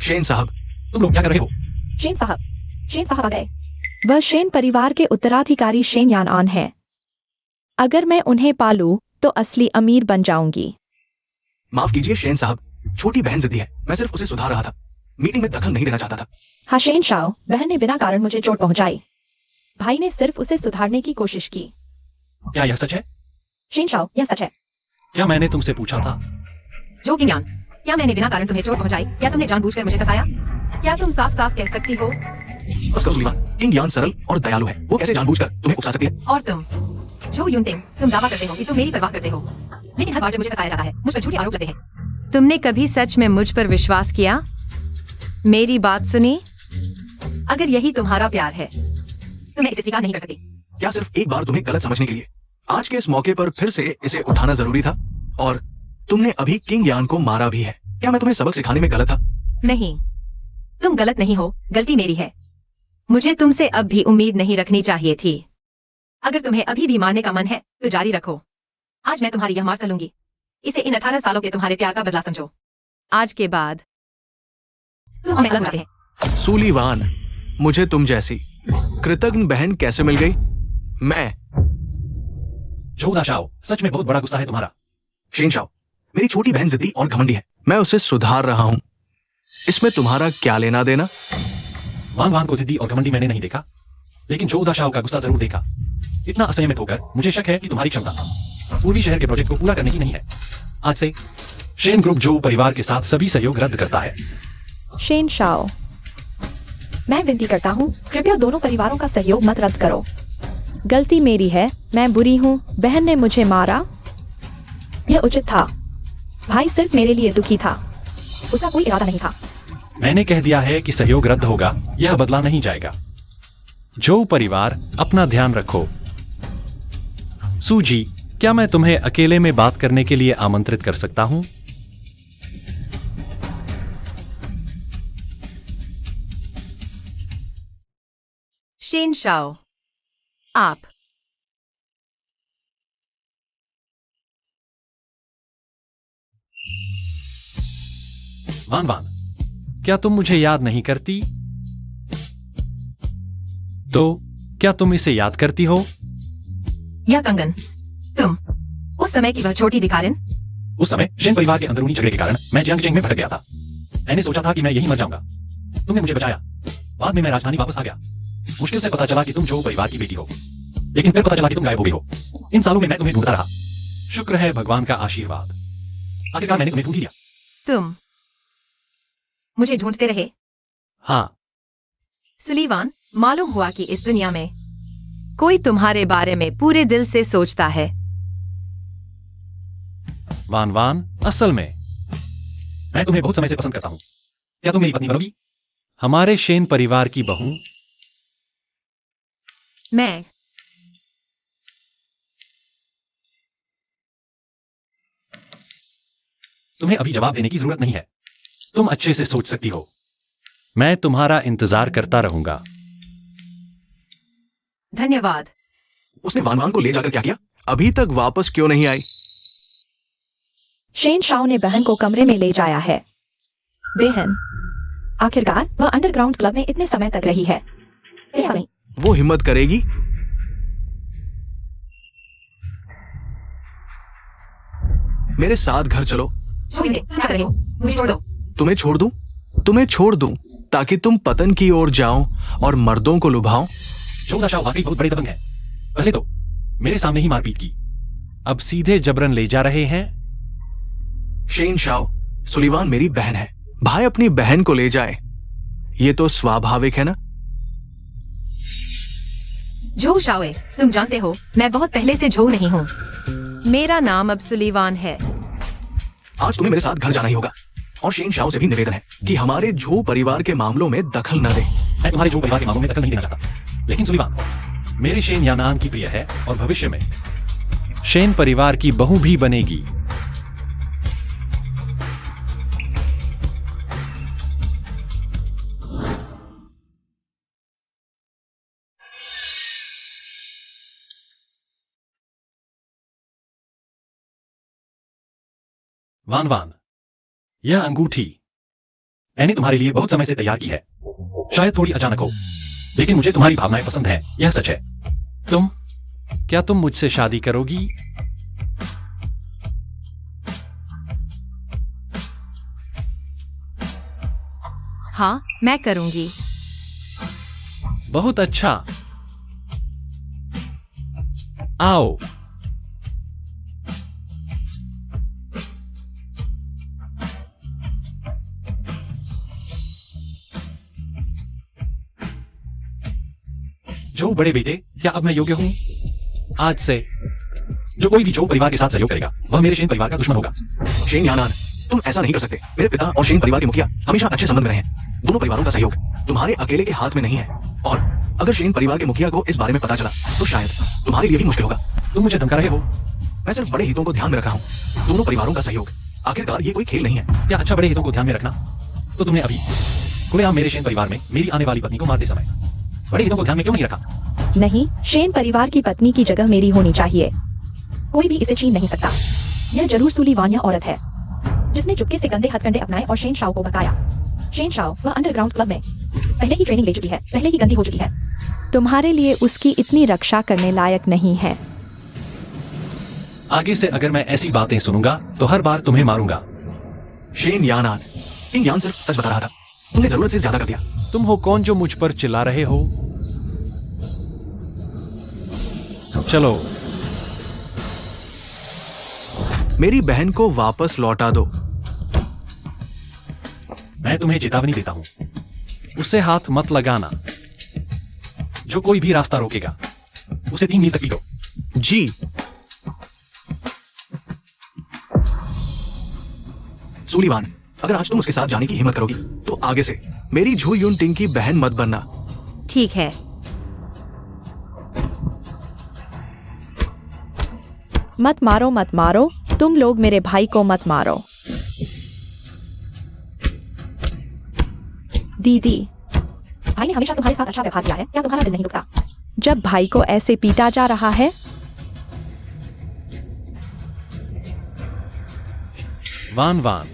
शेन साहब, तुम लोग क्या कर रहे हो? शेन साहब आ गए। वह शेन परिवार के उत्तराधिकारी शेन यान आन है। अगर मैं उन्हें पालूं तो असली अमीर बन जाऊंगी। माफ कीजिए शेन साहब, छोटी बहन जिद्दी है, मैं सिर्फ उसे सुधार रहा था, मीटिंग में दखल नहीं देना चाहता था। हाँ शेन शाओ, बहन ने बिना कारण मुझे चोट पहुंचाई। भाई ने सिर्फ उसे सुधारने की कोशिश की। क्या यह सच है? शेन शाओ, यह सच है। क्या मैंने तुमसे पूछा था? जो किंग, क्या मैंने बिना कारण तुम्हें चोट पहुंचाई? क्या तुमने जानबूझकर मुझे फंसाया? क्या तुम साफ साफ कह सकती हो? बस करो सुलीवान, किंग यान सरल और दयालु है, वो कैसे जानबूझकर तुम्हें उकसा सकती है? और तुम जो युनटिंग, तुम दावा करते हो कि तुम मेरी परवाह करते हो, लेकिन हर बार जब मुझे फंसाया जाता है मुझ पर झूठे आरोप लगते हैं। तुमने कभी सच में मुझ पर विश्वास किया? मेरी बात सुनी? अगर यही तुम्हारा प्यार है तो मैं इसे स्वीकार नहीं कर सकती। क्या सिर्फ एक बार तुम्हें गलत समझने के लिए आज के इस मौके पर फिर से इसे उठाना जरूरी था? और तुमने अभी किंग यान को मारा भी है। क्या मैं तुम्हें सबक सिखाने में गलत था? नहीं, तुम गलत नहीं हो, गलती मेरी है। मुझे तुमसे अब भी उम्मीद नहीं रखनी चाहिए थी। अगर तुम्हें अभी भी मारने का मन है तो जारी रखो। आज मैं तुम्हारी यह मार लूंगी। इसे इन 18 सालों के तुम्हारे प्यार का बदला समझो। आज के बाद तुम हमें अलग करते हैं। सुलीवान, मुझे तुम जैसी कृतज्ञ बहन कैसे मिल गई? मैं झोदा शाओ, सच में बहुत बड़ा गुस्सा है तुम्हारा। शेन शाओ, मेरी छोटी बहन जिद्दी और घमंडी है, मैं उसे सुधार रहा हूं, इसमें तुम्हारा क्या लेना देना? वान वान को जिद्दी और घमंडी मैंने नहीं देखा, लेकिन झोदा शाओ का गुस्सा जरूर देखा। इतना असंयमित होकर मुझे शक है कि तुम्हारी क्षमता पूर्वी शहर के प्रोजेक्ट को पूरा करने की नहीं है। आज से शेन ग्रुप जो परिवार के साथ सभी सहयोग रद्द करता है। शेन शाओ, मैं विनती करता हूँ, कृपया दोनों परिवारों का सहयोग मत रद्द करो। गलती मेरी है, मैं बुरी हूँ। बहन ने मुझे मारा, यह उचित था। भाई सिर्फ मेरे लिए दुखी था, उसका कोई इरादा नहीं था। मैंने कह दिया है कि सहयोग रद्द होगा, यह बदला नहीं जाएगा। जो परिवार, अपना ध्यान रखो। सूजी, क्या मैं तुम्हें अकेले में बात करने के लिए आमंत्रित कर सकता हूं? शेन शाओ, आप। वान वान, क्या तुम मुझे याद नहीं करती? तो क्या तुम इसे याद करती हो? या कंगन, तुम उस समय की वह छोटी भिखारिन? उस समय शेन परिवार के अंदरूनी झगड़े के कारण मैं जियांगजेंग में भटक गया था। मैंने सोचा था कि मैं यहीं मर जाऊंगा। तुमने मुझे बचाया। बाद में मैं राजधानी वापस आ गया। मुश्किल से पता चला कि तुम जो परिवार की बेटी हो, लेकिन फिर पता चला कि तुम गायब हो गई हो। इन सालों में मैं तुम्हें ढूंढता रहा। शुक्र है भगवान का आशीर्वाद, आखिरकार मैंने तुम्हें ढूंढ लिया। तुम मुझे ढूंढते रहे? हाँ। सुलीवान, मालूम हुआ कि इस दुनिया में कोई तुम्हारे बारे में पूरे दिल से सोचता है। वान वान, असल में मैं तुम्हें बहुत समय से पसंद करता हूं। क्या तुम मेरी पत्नी बनोगी? हमारे शेन परिवार की बहू। मैं तुम्हें अभी जवाब देने की जरूरत नहीं है। तुम अच्छे से सोच सकती हो। मैं तुम्हारा इंतजार करता रहूंगा। धन्यवाद। उसने वान वान को ले जाकर क्या किया? अभी तक वापस क्यों नहीं आई? शेन शाओ ने बहन को कमरे में ले जाया है। बहन, आखिरकार वह अंडरग्राउंड क्लब में इतने समय तक रही है। ऐसा नहीं। वो हिम्मत करेगी? मेरे साथ घर चलो। क्या कर रहे हो? मुझे छोड़ दो। तुम्हें छोड़ दूं? तुम्हें छोड़ दूं ताकि तुम पतन की ओर जाओ और मर्दों को लुभाओ? चौदह शाह वाकई बहुत बड़े दबंग हैं। पहले तो मेरे सामने ही मारपीट की, अब सीधे जबरन ले जा रहे हैं। शेन शाओ, सुलीवान मेरी बहन है। भाई अपनी बहन को ले जाए, ये तो स्वाभाविक है ना? झो शाओए, तुम जानते हो मैं बहुत पहले से झो नहीं हूँ। मेरा नाम अब सुलीवान है। आज तुम्हें मेरे साथ घर जाना ही होगा। और शेन शाओ से भी निवेदन है कि हमारे झो परिवार के मामलों में दखल न दे। मैं तुम्हारे झो परिवार के मामलों में दखल नहीं देना चाहता, लेकिन सुलीवान मेरे शेन यानान की प्रिय है और भविष्य में शेन परिवार की बहू भी बनेगी। वान वान, यह अंगूठी मैंने तुम्हारे लिए बहुत समय से तैयार की है। शायद थोड़ी अचानक हो, लेकिन मुझे तुम्हारी भावनाएं पसंद हैं, यह सच है। क्या तुम मुझसे शादी करोगी? हाँ, मैं करूंगी। बहुत अच्छा, आओ। जो बड़े बेटे, क्या अब मैं योग्य हूं? आज से जो कोई भी जो परिवार के साथ सहयोग करेगा वह मेरे शेन परिवार का दुश्मन होगा। शेन यानान, तुम ऐसा नहीं कर सकते। मेरे पिता और शेन परिवार के मुखिया हमेशा अच्छे संबंध में रहे हैं। दोनों परिवारों का सहयोग तुम्हारे अकेले के हाथ में नहीं है। और अगर शेन परिवार के मुखिया को इस बारे में पता चला तो शायद तुम्हारे लिए भी मुश्किल होगा। तुम मुझे धमका रहे हो? मैं सिर्फ बड़े हितों को ध्यान में रख रहा हूँ। दोनों परिवारों का सहयोग, आखिरकार ये कोई खेल नहीं है। क्या अच्छा बड़े हितों को ध्यान में रखना? तो तुमने अभी खुलेआम मेरे शेन परिवार में मेरी आने वाली पत्नी को मारते समय बड़े हितों को ध्यान में क्यों नहीं रखा? नहीं, शेन परिवार की पत्नी की जगह मेरी होनी चाहिए। कोई भी इसे छीन नहीं सकता। यह जरूर सुलीवानिया औरत है जिसने चुपके से गंदे हथकंडे अपनाए और शेन शाओ को भगाया। शेन शाओ वह अंडरग्राउंड क्लब में पहले ही ट्रेनिंग ले चुकी है, पहले ही गंदी हो चुकी है। तुम्हारे लिए उसकी इतनी रक्षा करने लायक नहीं है। आगे से अगर मैं ऐसी बातें सुनूंगा तो हर बार तुम्हें मारूंगा। शेन यानान, किंग यान सिर्फ सच बता रहा था। तुमने जरूरत से ज्यादा कर दिया। तुम हो कौन जो मुझ पर चिल्ला रहे हो? चलो, मेरी बहन को वापस लौटा दो। मैं तुम्हें चेतावनी देता हूं, उससे हाथ मत लगाना। जो कोई भी रास्ता रोकेगा उसे 3 मील तक पीटो। जी। सुलीवान, अगर आज तुम उसके साथ जाने की हिम्मत करोगी तो आगे से मेरी झू यून टिंग की बहन मत बनना। ठीक है। मत मारो, मत मारो, तुम लोग मेरे भाई को मत मारो। दीदी, भाई ने हमेशा तुम्हारे साथ अच्छा व्यवहार किया है, क्या तुम्हारा दिल नहीं दुखता? जब भाई को ऐसे पीटा जा रहा है, वान वान,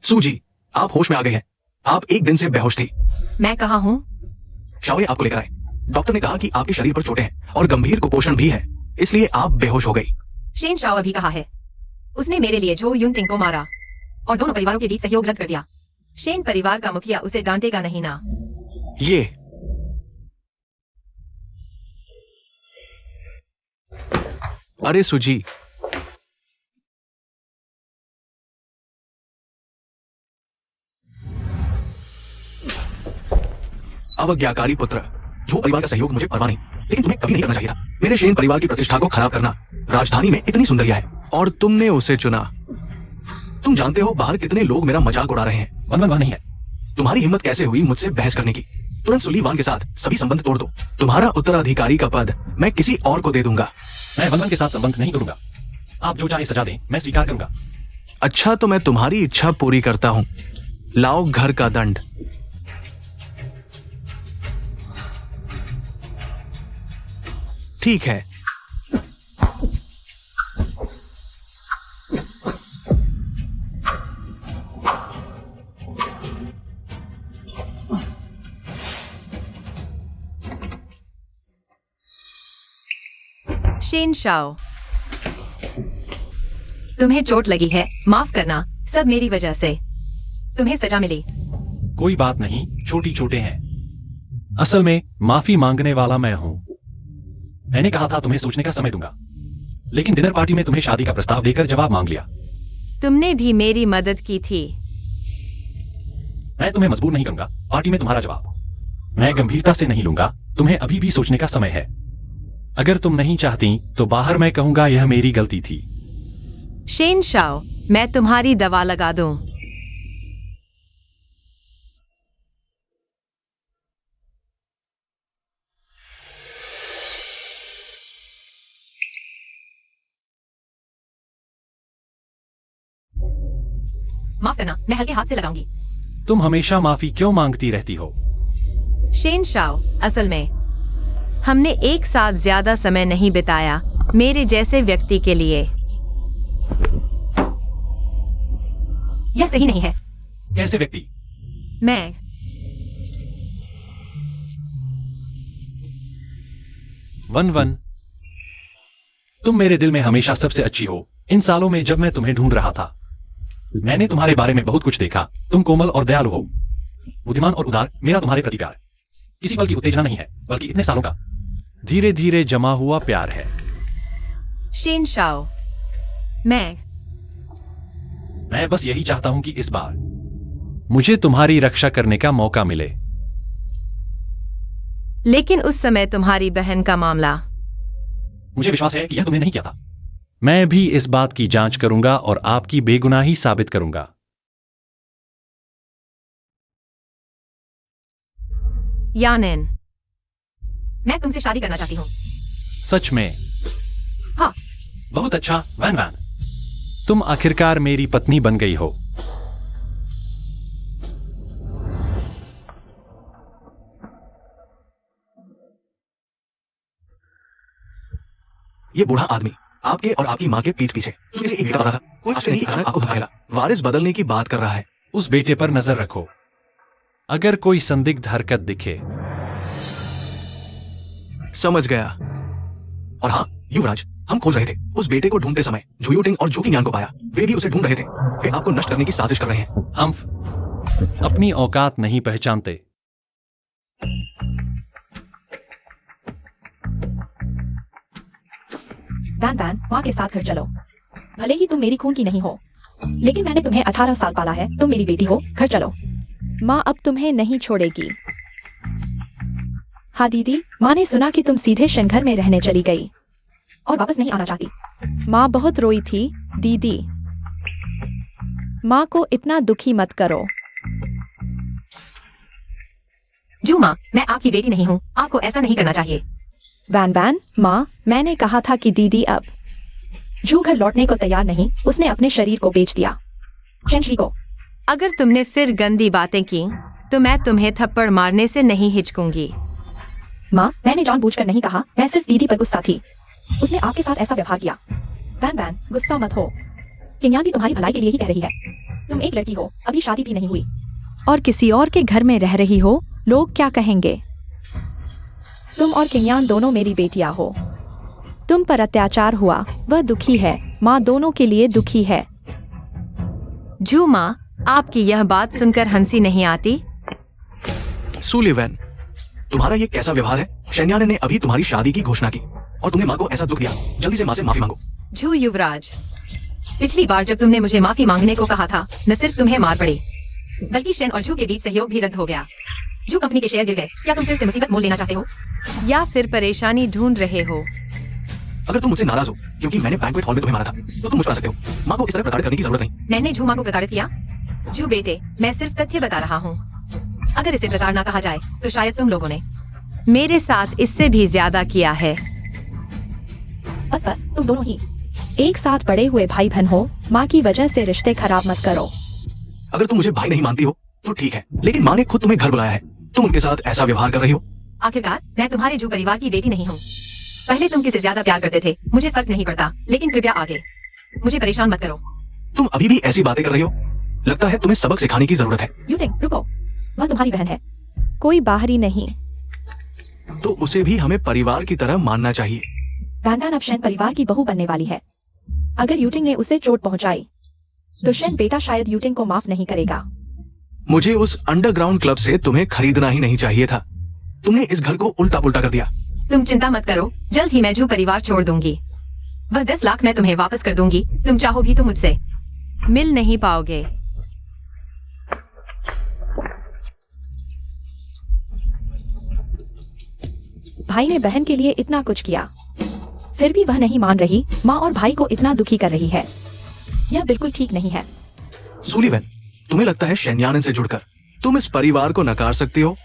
सूजी, आप होश में आ गए हैं। आप एक दिन से बेहोश थी। मैं कहाँ हूँ? शाओये आपको लेकर आए। डॉक्टर ने कहा कि आपके शरीर पर चोटें हैं और गंभीर कुपोषण भी है, इसलिए आप बेहोश हो गई। शेन शाओ अभी कहाँ है? उसने मेरे लिए झो यून टिंग को मारा और दोनों परिवारों के बीच सहयोग रद्द कर दिया। शेन परिवार का मुखिया उसे डांटेगा नहीं ना? ये अरे सुजी, अवज्ञाकारी पुत्र। जो परिवार का सहयोग मुझे परवाह नहीं, लेकिन तुम्हें कभी नहीं करना चाहिए था। मेरे शेन परिवार की प्रतिष्ठा को खराब करना। राजधानी में इतनी सुंदरिया है और तुमने उसे चुना। तुम जानते हो बाहर कितने लोग मेरा मजाक उड़ा रहे हैं। वन वन वहां नहीं है। तुम्हारी हिम्मत कैसे हुई मुझसे बहस करने की? तुरंत सुलीवान के साथ सभी संबंध तोड़ दो। तुम्हारा उत्तराधिकारी का पद मैं किसी और को दे दूंगा। मैं वन वन के साथ संबंध नहीं करूंगा। आप जो चाहे सजा दें, मैं स्वीकार करूंगा। अच्छा, तो मैं तुम्हारी इच्छा पूरी करता हूं। लाओ घर का दंड। ठीक है। शेन शाओ, तुम्हें चोट लगी है, माफ करना, सब मेरी वजह से। तुम्हें सजा मिली। कोई बात नहीं, छोटी चोटें हैं। असल में माफी मांगने वाला मैं हूं। मैंने कहा था तुम्हें सोचने का समय दूंगा, लेकिन डिनर पार्टी में तुम्हें शादी का प्रस्ताव देकर जवाब मांग लिया। तुमने भी मेरी मदद की थी। मैं तुम्हें मजबूर नहीं करूंगा। पार्टी में तुम्हारा जवाब मैं गंभीरता से नहीं लूंगा। तुम्हें अभी भी सोचने का समय है। अगर तुम नहीं चाहती तो बाहर मैं कहूंगा यह मेरी गलती थी। शेन शाओ, मैं तुम्हारी दवा लगा दूं। माफ करना, मैं हल्के हाथ से लगाऊंगी। तुम हमेशा माफी क्यों मांगती रहती हो? शेन शाओ, असल में हमने एक साथ ज्यादा समय नहीं बिताया मेरे जैसे व्यक्ति के लिए। यह सही नहीं है। कैसे व्यक्ति? मैं वन वन, तुम मेरे दिल में हमेशा सबसे अच्छी हो। इन सालों में जब मैं तुम्हें ढूंढ रहा था, मैंने तुम्हारे बारे में बहुत कुछ देखा। तुम कोमल और दयालु हो, बुद्धिमान और उदार। मेरा तुम्हारे प्रति प्यार किसी पल की उत्तेजना नहीं है, बल्कि इतने सालों का धीरे धीरे जमा हुआ प्यार है। शेन शाओ, मैं बस यही चाहता हूं कि इस बार मुझे तुम्हारी रक्षा करने का मौका मिले। लेकिन उस समय तुम्हारी बहन का मामला। मुझे विश्वास है कि यह तुमने नहीं किया था। मैं भी इस बात की जांच करूंगा और आपकी बेगुनाही साबित करूंगा। यानेन, मैं तुमसे शादी करना चाहती हूँ। सच में? हाँ। बहुत अच्छा वैन वैन, तुम आखिरकार मेरी पत्नी बन गई हो। ये बूढ़ा आदमी आपके और आपकी माँ के पीठ पीछे किसी एक बेटा रहा, कोई आश्चर्य नहीं अचानक आपको धमकाएगा। वारिस बदलने की बात कर रहा है। उस बेटे पर नजर रखो। अगर कोई संदिग्ध हरकत दिखे। समझ गया। और हाँ युवराज, हम खोज रहे थे। उस बेटे को ढूंढते समय झुयूटिंग और झू की ज्ञान को पाया। वे भी उसे ढूंढ रहे थे। वे आपको नष्ट करने की साजिश कर रहे हैं। हम्फ, अपनी औकात नहीं पहचानते। वैन वैन, माँ के साथ घर चलो। भले ही तुम मेरी खून की नहीं हो, लेकिन मैंने तुम्हें 18 साल पाला है। तुम मेरी बेटी हो, घर चलो। माँ अब तुम्हें नहीं छोड़ेगी। हाँ दीदी, माँ ने सुना कि तुम सीधे शंघर में रहने चली गई और वापस नहीं आना चाहती। माँ बहुत रोई थी दीदी। माँ को इतना दुखी मत करो। जू माँ, मैं आपकी बेटी नहीं हूँ, आपको ऐसा नहीं करना चाहिए। वैन वैन, माँ मैंने कहा था कि दीदी अब जू घर लौटने को तैयार नहीं, उसने अपने शरीर को बेच दिया शेंशी को। अगर तुमने फिर गंदी बातें की तो मैं तुम्हें थप्पड़ मारने से नहीं हिचकूंगी। माँ मैंने जानबूझकर नहीं कहा, मैं सिर्फ दीदी पर गुस्सा थी। उसने आपके साथ ऐसा व्यवहार किया। वैन वैन, गुस्सा मत हो। किंगयान भी तुम्हारी भलाई के लिए ही कह रही है। तुम एक लड़की हो, अभी शादी भी नहीं हुई और किसी और के घर में रह रही हो। लोग क्या कहेंगे? तुम और किंगयान दोनों मेरी बेटियां हो। तुम पर अत्याचार हुआ, वह दुखी है। माँ दोनों के लिए दुखी है। जू माँ, आपकी यह बात सुनकर हंसी नहीं आती? सुलिवैन, तुम्हारा ये कैसा व्यवहार है? शेन्यान ने अभी तुम्हारी शादी की घोषणा की और तुमने माँ को ऐसा दुख दिया। जल्दी से माँ से माफी मांगो। जू युवराज, पिछली बार जब तुमने मुझे माफी मांगने को कहा था, न सिर्फ तुम्हें मार पड़ी, बल्कि शेन और जू के बीच सहयोग भी रद्द हो गया। जू कंपनी के शेयर गिर गए। क्या तुम फिर से मुसीबत मोल लेना चाहते हो, या फिर परेशानी ढूंढ रहे हो? अगर तुम मुझसे नाराज हो क्योंकि मैंने बैंक्वेट हॉल में तुम्हें मारा था, तो तुम मुस्कुरा सकते हो। माँ को इस तरह प्रताड़ित करने की जरूरत नहीं। मैंने जू माँ को प्रताड़ित किया? जू बेटे, मैं सिर्फ तथ्य बता रहा हूँ। अगर इसे प्रताड़ना कहा जाए तो शायद तुम लोगों ने मेरे साथ इससे भी ज्यादा किया है। बस बस, तुम दोनों ही एक साथ बड़े हुए भाई बहन हो। माँ की वजह से रिश्ते खराब मत करो। अगर तुम मुझे भाई नहीं मानती हो तो ठीक है, लेकिन माँ ने खुद तुम्हें घर बुलाया है, तुम उनके साथ ऐसा व्यवहार कर रही हो। आखिरकार मैं तुम्हारे जू परिवार की बेटी नहीं हूँ। पहले तुम किसे ज्यादा प्यार करते थे मुझे फर्क नहीं पड़ता, लेकिन कृपया आगे मुझे परेशान मत करो। तुम अभी भी ऐसी बातें कर रही हो। लगता है तुम्हें सबक सिखाने की जरूरत है। यूटिंग, रुको। वह तुम्हारी बहन है, कोई बाहरी नहीं। तो उसे भी हमें परिवार की तरह मानना चाहिए। वैन वैन अब शेन परिवार की बहू बनने वाली है। अगर यूटिंग ने उसे चोट पहुंचाई तो शेन बेटा शायद यूटिंग को माफ नहीं करेगा। मुझे उस अंडरग्राउंड क्लब से तुम्हें खरीदना ही नहीं चाहिए था। तुमने इस घर को उल्टा पुल्टा कर दिया। तुम चिंता मत करो, जल्द ही मैं जू परिवार छोड़ दूंगी। वह 10 लाख मैं तुम्हें वापस कर दूंगी। तुम चाहो भी तो मुझसे मिल नहीं पाओगे। भाई ने बहन के लिए इतना कुछ किया, फिर भी वह नहीं मान रही। माँ और भाई को इतना दुखी कर रही है। यह बिल्कुल ठीक नहीं है। सुलिवैन, तुम्हें लगता है शेन्यान से जुड़कर तुम इस परिवार को नकार सकती हो?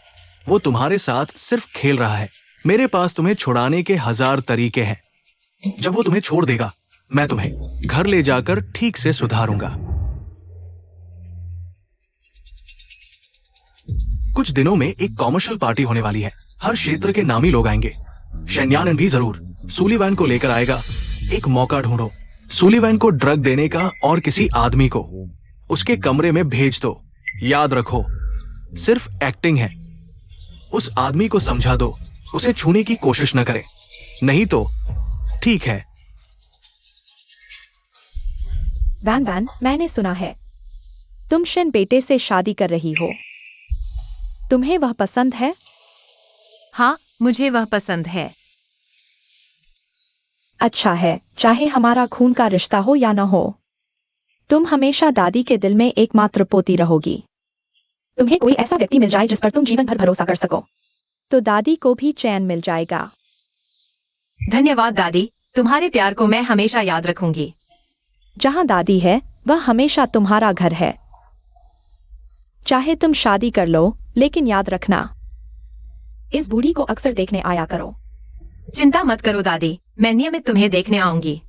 वो तुम्हारे साथ सिर्फ खेल रहा है। मेरे पास तुम्हें छुड़ाने के 1000 तरीके हैं। जब वो तुम्हें छोड़ देगा, मैं तुम्हें घर ले जाकर ठीक से सुधारूंगा। कुछ दिनों में एक कॉमर्शियल पार्टी होने वाली है। हर क्षेत्र के नामी लोग आएंगे। शेन्यान भी जरूर सुलिवैन को लेकर आएगा। एक मौका ढूंढो। सुलिवैन को ड्रग देने का और किसी आदमी को उसके कमरे में भेज दो। याद रखो, सिर्फ एक्टिंग है। उस आदमी को समझा दो, उसे छूने की कोशिश न करे, नहीं तो ठीक है। वैन वैन, मैंने सुना है तुम शेन बेटे से शादी कर रही हो। तुम्हें वह पसंद है? हाँ, मुझे वह पसंद है। अच्छा है, चाहे हमारा खून का रिश्ता हो या न हो, तुम हमेशा दादी के दिल में एकमात्र पोती रहोगी। तुम्हें कोई ऐसा व्यक्ति मिल जाए जिस पर तुम जीवन भर भरोसा कर सको, तो दादी को भी चैन मिल जाएगा। धन्यवाद दादी, तुम्हारे प्यार को मैं हमेशा याद रखूंगी। जहां दादी है वह हमेशा तुम्हारा घर है। चाहे तुम शादी कर लो, लेकिन याद रखना, इस बूढ़ी को अक्सर देखने आया करो। चिंता मत करो दादी, मैं नियमित तुम्हें देखने आऊंगी।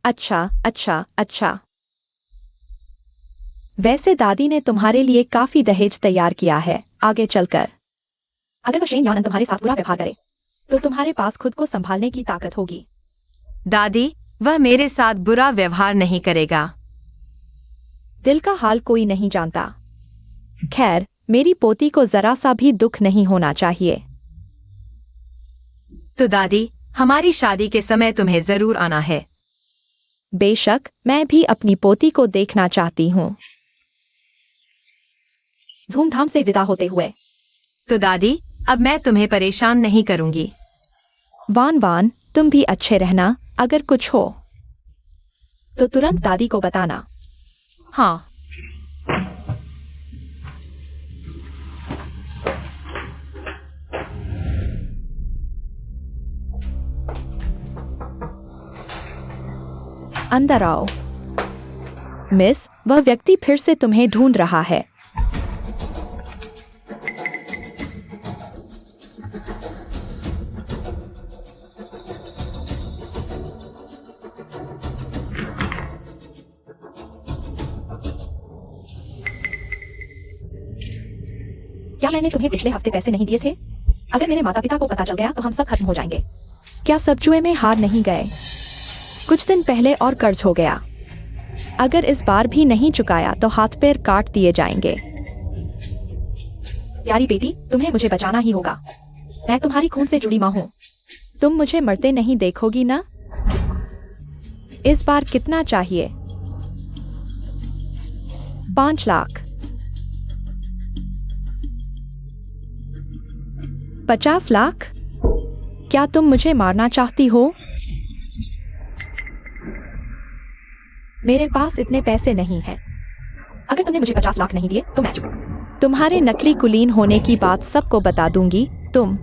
अच्छा अच्छा अच्छा। वैसे दादी ने तुम्हारे लिए काफी दहेज तैयार किया है आगे चलकर। अगर वह शेन यान तुम्हारे साथ बुरा व्यवहार करे तो तुम्हारे पास खुद को संभालने की ताकत होगी। दादी, वह मेरे साथ बुरा व्यवहार नहीं करेगा। दिल का हाल कोई नहीं जानता। खैर, मेरी पोती को जरा सा भी दुख नहीं होना चाहिए। तो दादी, हमारी शादी के समय तुम्हें जरूर आना है। बेशक, मैं भी अपनी पोती को देखना चाहती हूँ। धूमधाम से विदा होते हुए। तो दादी, अब मैं तुम्हें परेशान नहीं करूंगी। वान वान, तुम भी अच्छे रहना, अगर कुछ हो तो तुरंत दादी को बताना। हाँ। अंदर आओ। मिस, वह व्यक्ति फिर से तुम्हें ढूंढ रहा है। क्या मैंने तुम्हें पिछले हफ्ते पैसे नहीं दिए थे? अगर मेरे माता पिता को पता चल गया तो हम सब खत्म हो जाएंगे। क्या सब जुए में हार नहीं गए? कुछ दिन पहले और कर्ज हो गया। अगर इस बार भी नहीं चुकाया तो हाथ पैर काट दिए जाएंगे। प्यारी बेटी, तुम्हें मुझे बचाना ही होगा। मैं तुम्हारी खून से जुड़ी मां हूं। तुम मुझे मरते नहीं देखोगी ना? इस बार कितना चाहिए? 5 लाख। 50 लाख? क्या तुम मुझे मारना चाहती हो? मेरे पास इतने पैसे नहीं हैं। अगर तुमने मुझे 50 लाख नहीं दिए तो मैं तुम्हारे नकली कुलीन होने की बात सबको बता दूंगी। तुम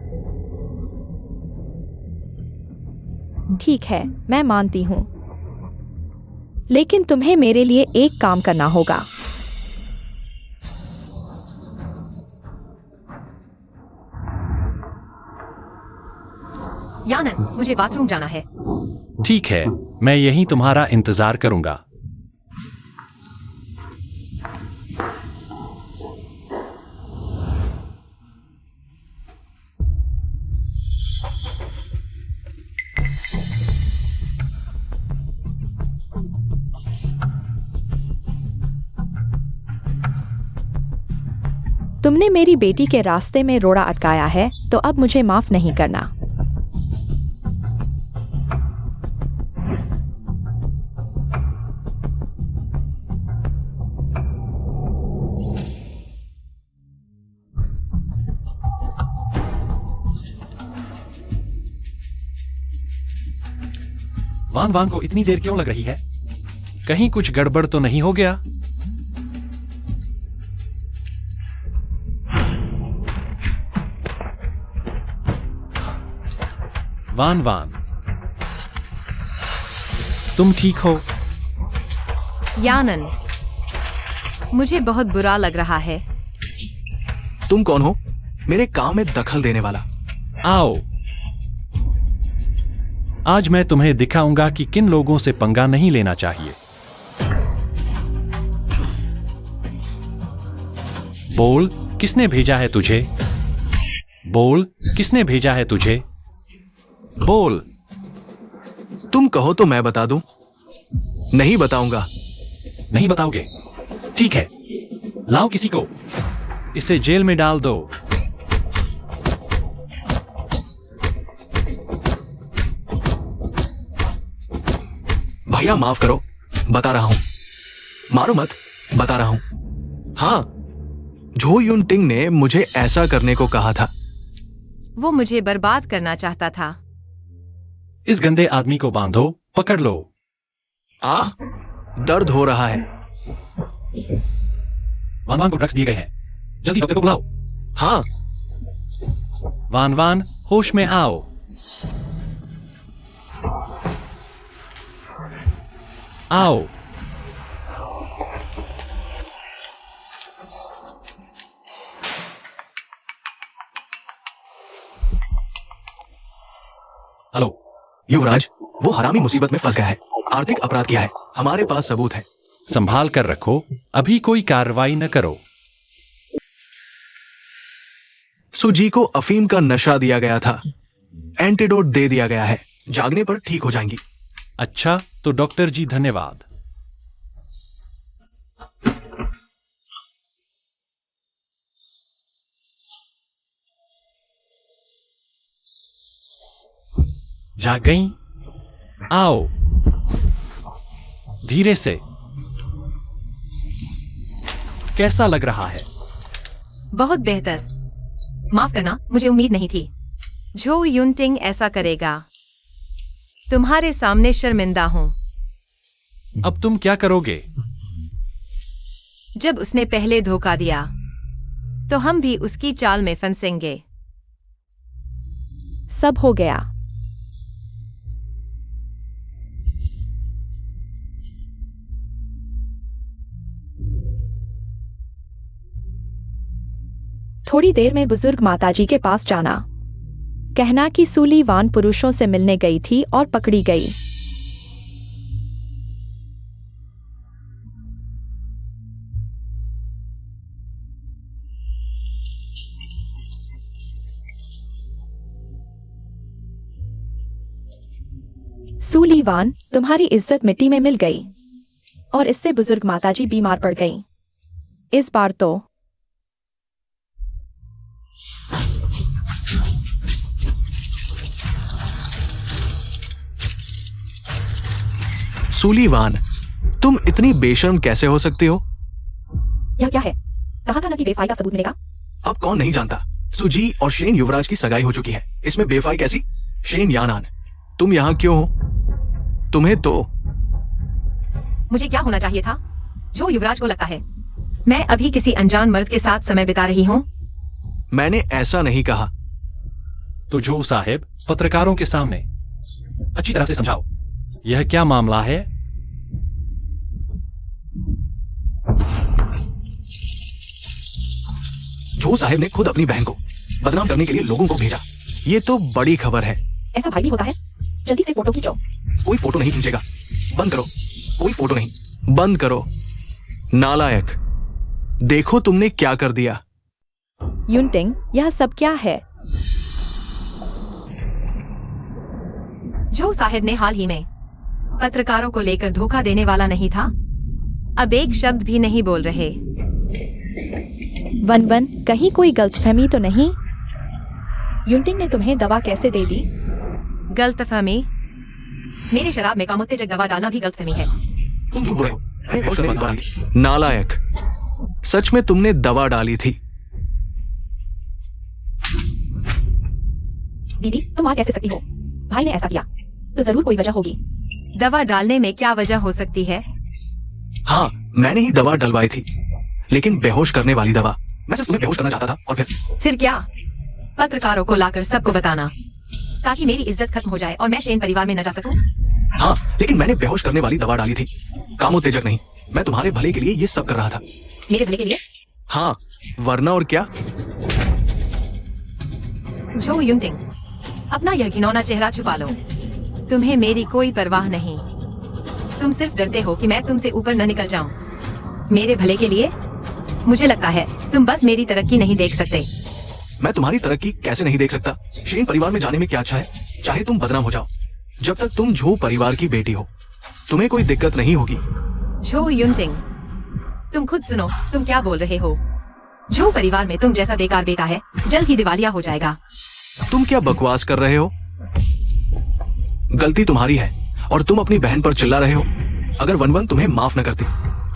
ठीक है, मैं मानती हूं, लेकिन तुम्हें मेरे लिए एक काम करना होगा। यानन, मुझे बाथरूम जाना है। ठीक है, मैं यहीं तुम्हारा इंतजार करूंगा। तुमने मेरी बेटी के रास्ते में रोड़ा अटकाया है, तो अब मुझे माफ नहीं करना। वान वान को इतनी देर क्यों लग रही है? कहीं कुछ गड़बड़ तो नहीं हो गया? वान वान, तुम ठीक हो? यानन, मुझे बहुत बुरा लग रहा है। तुम कौन हो मेरे काम में दखल देने वाला? आओ, आज मैं तुम्हें दिखाऊंगा कि किन लोगों से पंगा नहीं लेना चाहिए। बोल, किसने भेजा है तुझे? बोल, किसने भेजा है तुझे? बोल। तुम कहो तो मैं बता दूं। नहीं बताऊंगा। नहीं बताओगे? ठीक है, लाओ किसी को, इसे जेल में डाल दो। भैया माफ करो, बता रहा हूं। मारो मत, बता रहा हूं। हाँ, झो युन टिंग ने मुझे ऐसा करने को कहा था। वो मुझे बर्बाद करना चाहता था। इस गंदे आदमी को बांधो, पकड़ लो। दर्द हो रहा है। वान वान को ड्रग्स दिए गए हैं, जल्दी डॉक्टर को बुलाओ। हाँ। वान वान, होश में आओ। आओ। हेलो युवराज, वो हरामी मुसीबत में फंस गया है। आर्थिक अपराध किया है। हमारे पास सबूत है। संभाल कर रखो, अभी कोई कार्रवाई न करो। सुजी को अफीम का नशा दिया गया था। एंटीडोट दे दिया गया है। जागने पर ठीक हो जाएंगी। अच्छा, तो डॉक्टर जी धन्यवाद। जाग गई? आओ, धीरे से। कैसा लग रहा है? बहुत बेहतर। माफ करना, मुझे उम्मीद नहीं थी। जो युनटिंग ऐसा करेगा। तुम्हारे सामने शर्मिंदा हूं। अब तुम क्या करोगे? जब उसने पहले धोखा दिया तो हम भी उसकी चाल में फंसेंगे। सब हो गया। थोड़ी देर में बुजुर्ग माताजी के पास जाना, कहना कि सूली वान पुरुषों से मिलने गई थी और पकड़ी गई। सूली वान, तुम्हारी इज्जत मिट्टी में मिल गई और इससे बुजुर्ग माताजी बीमार पड़ गई। इस बार तो सूलीवान, तुम इतनी बेशर्म कैसे हो सकती हो? यह क्या है? कहा था ना कि बेफाई का सबूत मिलेगा। अब कौन नहीं जानता, सुजी और शेन युवराज की सगाई हो चुकी है। इसमें बेफाई कैसी? शेन यानान, तुम यहाँ क्यों हो? तुम्हें तो मुझे क्या होना चाहिए था? जो युवराज को लगता है मैं अभी किसी अनजान मर्द के साथ समय बिता रही हूँ। मैंने ऐसा नहीं कहा। तो जो साहब, पत्रकारों के सामने अच्छी तरह से समझाओ, यह क्या मामला है? जो साहब ने खुद अपनी बहन को बदनाम करने के लिए लोगों को भेजा। ये तो बड़ी खबर है। ऐसा भाई भी होता है? जल्दी से फोटो खींचो। कोई फोटो नहीं खींचेगा। बंद करो। कोई फोटो नहीं। बंद करो। नालायक, देखो तुमने क्या कर दिया। युनटिंग, यह सब क्या है? जो साहब ने हाल ही में पत्रकारों को लेकर धोखा देने वाला नहीं था, अब एक शब्द भी नहीं बोल रहे। वन वन, कहीं कोई गलतफहमी तो नहीं? युनटिंग ने तुम्हें दवा कैसे दे दी? गलतफहमी? मेरे शराब में कामोत्तेजक दवा डालना भी गलतफहमी है। तुम चुप रहो। मैंने बेहोश करने की दवा डाली। नालायक, सच में तुमने दवा डाली थी? दीदी, तुम आ कैसे सकती हो? भाई ने ऐसा किया तो जरूर कोई वजह होगी। दवा डालने में क्या वजह हो सकती है? हाँ, मैंने ही दवा डलवाई थी, लेकिन बेहोश करने वाली दवा। मैं सिर्फ तुम्हें बेहोश करना चाहता था और फिर क्या? पत्रकारों को लाकर सबको बताना ताकि मेरी इज्जत खत्म हो जाए और मैं शेन परिवार में न जा सकूं। हाँ, लेकिन मैंने बेहोश करने वाली दवा डाली थी, कामोत्तेजक नहीं। मैं तुम्हारे भले के लिए ये सब कर रहा था। मेरे भले के लिए? हाँ, वरना और क्या। जो युनटिंग, अपना यह घिनौना चेहरा छुपा लो। तुम्हें मेरी कोई परवाह नहीं। तुम सिर्फ डरते हो कि मैं तुमसे ऊपर न निकल जाऊं। मेरे भले के लिए? मुझे लगता है तुम बस मेरी तरक्की नहीं देख सकते। मैं तुम्हारी तरक्की कैसे नहीं देख सकता? शेन परिवार में जाने में क्या अच्छा है? चाहे तुम बदनाम हो जाओ, जब तक तुम झो परिवार की बेटी हो तुम्हें कोई दिक्कत नहीं होगी। झो युनटिंग, तुम खुद सुनो, तुम क्या बोल रहे हो? झो परिवार में तुम जैसा बेकार बेटा है जल्द ही दिवालिया हो जाएगा। तुम क्या बकवास कर रहे हो? गलती तुम्हारी है और तुम अपनी बहन पर चिल्ला रहे हो। अगर वन वन तुम्हें माफ न करती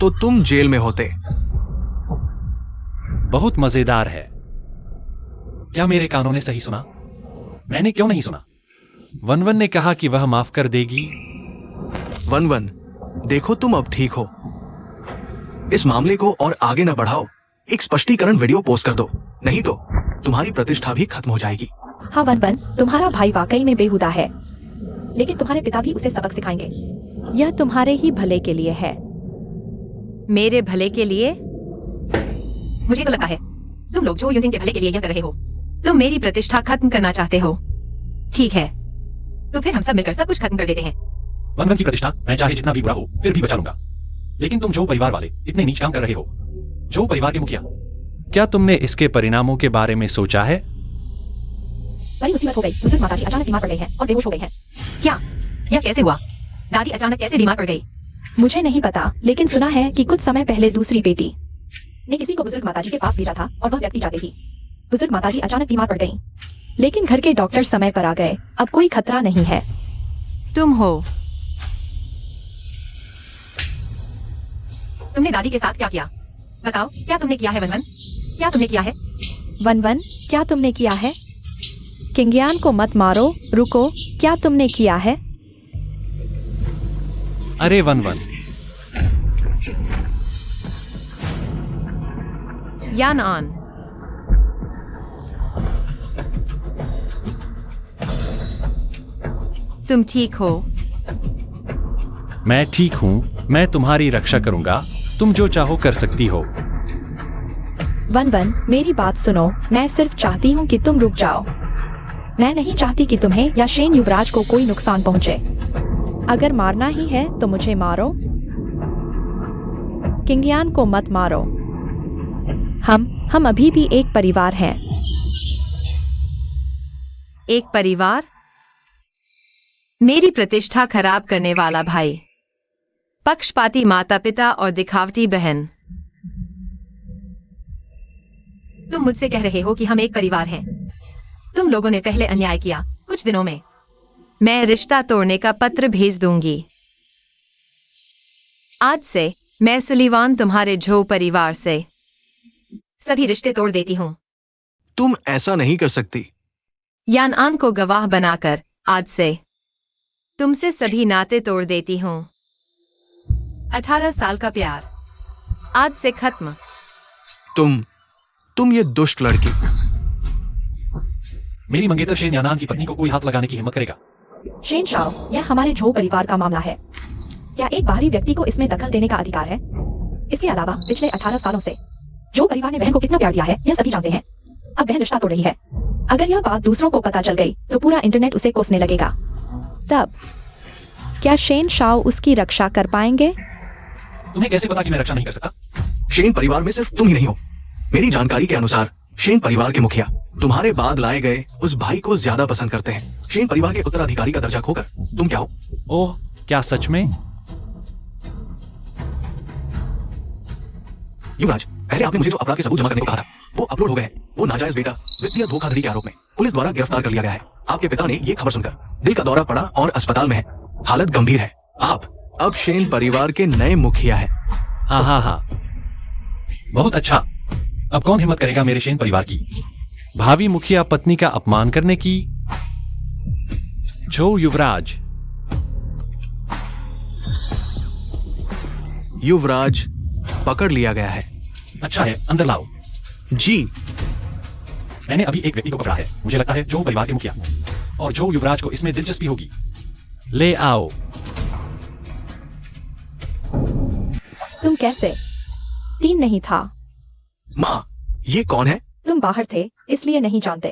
तो तुम जेल में होते। बहुत मजेदार है। क्या मेरे कानों ने सही सुना? मैंने क्यों नहीं सुना? वन वन ने कहा कि वह माफ कर देगी। वन वन, देखो तुम अब ठीक हो। इस मामले को और आगे न बढ़ाओ। एक स्पष्टीकरण वीडियो पोस्ट कर दो, नहीं तो तुम्हारी प्रतिष्ठा भी खत्म हो जाएगी। हाँ वन वन, तुम्हारा भाई वाकई में बेहुदा है, लेकिन तुम्हारे पिता भी उसे सबक सिखाएंगे। यह तुम्हारे ही भले के लिए है। मेरे भले के लिए? मुझे तो लगता है तुम लोग जो युनटिंग के भले के लिए यह कर रहे हो। तुम मेरी प्रतिष्ठा खत्म करना चाहते हो। ठीक है, तो फिर हम सब मिलकर सब कुछ खत्म कर देते हैं। वन वन की प्रतिष्ठा मैं चाहे जितना भी बुरा हो फिर भी बचा लूंगा। लेकिन तुम जो परिवार वाले इतने नीच काम कर रहे हो, जो परिवार के मुखिया। क्या तुमने इसके परिणामों के बारे में सोचा है? बड़ी मुसीबत हो गई। बुजुर्ग माताजी अचानक बीमार पड़ गई हैं और बेहोश हो गई हैं। क्या? यह कैसे हुआ? दादी अचानक कैसे बीमार पड़ गई? मुझे नहीं पता, लेकिन सुना है कि कुछ समय पहले दूसरी बेटी ने किसी को बुजुर्ग माताजी के पास भेजा था और वह व्यक्ति जाते ही बुजुर्ग माताजी अचानक बीमार पड़ गईं। लेकिन घर के डॉक्टर समय पर आ गए। अब कोई खतरा नहीं है। तुम हो। तुमने दादी के साथ क्या किया? बताओ, क्या तुमने किया है वन वन? क्या तुमने किया है? वन वन, क्या तुमने किया है? किंगयान को मत मारो, रुको, क्या तुमने किया है? अरे वन वन, यान आन, तुम ठीक हो? मैं ठीक हूँ, मैं तुम्हारी रक्षा करूंगा, तुम जो चाहो कर सकती हो। वन वन, मेरी बात सुनो, मैं सिर्फ चाहती हूँ कि तुम रुक जाओ। मैं नहीं चाहती कि तुम्हें या शेन युवराज को कोई नुकसान पहुंचे। अगर मारना ही है तो मुझे मारो, किंगयान को मत मारो। हम अभी भी एक परिवार हैं। एक परिवार? मेरी प्रतिष्ठा खराब करने वाला भाई, पक्षपाती माता पिता और दिखावटी बहन। तुम मुझसे कह रहे हो कि हम एक परिवार हैं। तुम लोगों ने पहले अन्याय किया। कुछ दिनों में मैं रिश्ता तोड़ने का पत्र भेज दूंगी। आज से मैं सुलीवान तुम्हारे झो परिवार से सभी रिश्ते तोड़ देती हूँ। तुम ऐसा नहीं कर सकती। यान आन को गवाह बनाकर आज से तुमसे सभी नाते तोड़ देती हूँ। 18 साल का प्यार आज से खत्म। तुम ये दुष्ट लड़की। मेरी मंगेतर शेन यानान की पत्नी को कोई हाथ लगाने की हिम्मत करेगा? शेन शाओ, यह हमारे झो परिवार का मामला है। क्या एक बाहरी व्यक्ति को इसमें दखल देने का अधिकार है? इसके अलावा पिछले 18 सालों से झो परिवार ने बहन को कितना प्यार दिया है यह सभी जानते हैं। अब बहन रिश्ता तोड़ रही है। अगर यह बात दूसरों को पता चल गई तो पूरा इंटरनेट उसे कोसने लगेगा। तब क्या शेन शाओ उसकी रक्षा कर पाएंगे? तुम्हें कैसे पता कि मैं रक्षा नहीं कर सकता? शेन परिवार में सिर्फ तुम ही नहीं हो। मेरी जानकारी के अनुसार शेन परिवार के मुखिया तुम्हारे बाद लाए गए उस भाई को ज्यादा पसंद करते हैं। शेन परिवार के उत्तराधिकारी का दर्जा खोकर तुम क्या हो? ओह, क्या सच में? युवराज, पहले आपने मुझे जो अपराध के सबूत जमा करने को कहा था वो अपलोड हो गए हैं। वो नाजायज बेटा वित्तीय धोखाधड़ी के आरोप में पुलिस द्वारा गिरफ्तार कर लिया गया है। आपके पिता ने ये खबर सुनकर दिल का दौरा पड़ा और अस्पताल में है। हालत गंभीर है। आप अब शेन परिवार के नए मुखिया हैं। हाँ हाँ हाँ, बहुत अच्छा। अब कौन हिम्मत करेगा मेरे शेन परिवार की? भावी मुखिया पत्नी का अपमान करने की? झो युवराज, युवराज पकड़ लिया गया है। अच्छा है, अंदर लाओ। जी, मैंने अभी एक व्यक्ति को पकड़ा है। मुझे लगता है जो परिवार के मुखिया और जो युवराज को इसमें दिलचस्पी होगी। ले आओ। तुम कैसे? 3 नहीं था। माँ, ये कौन है? तुम बाहर थे इसलिए नहीं जानते।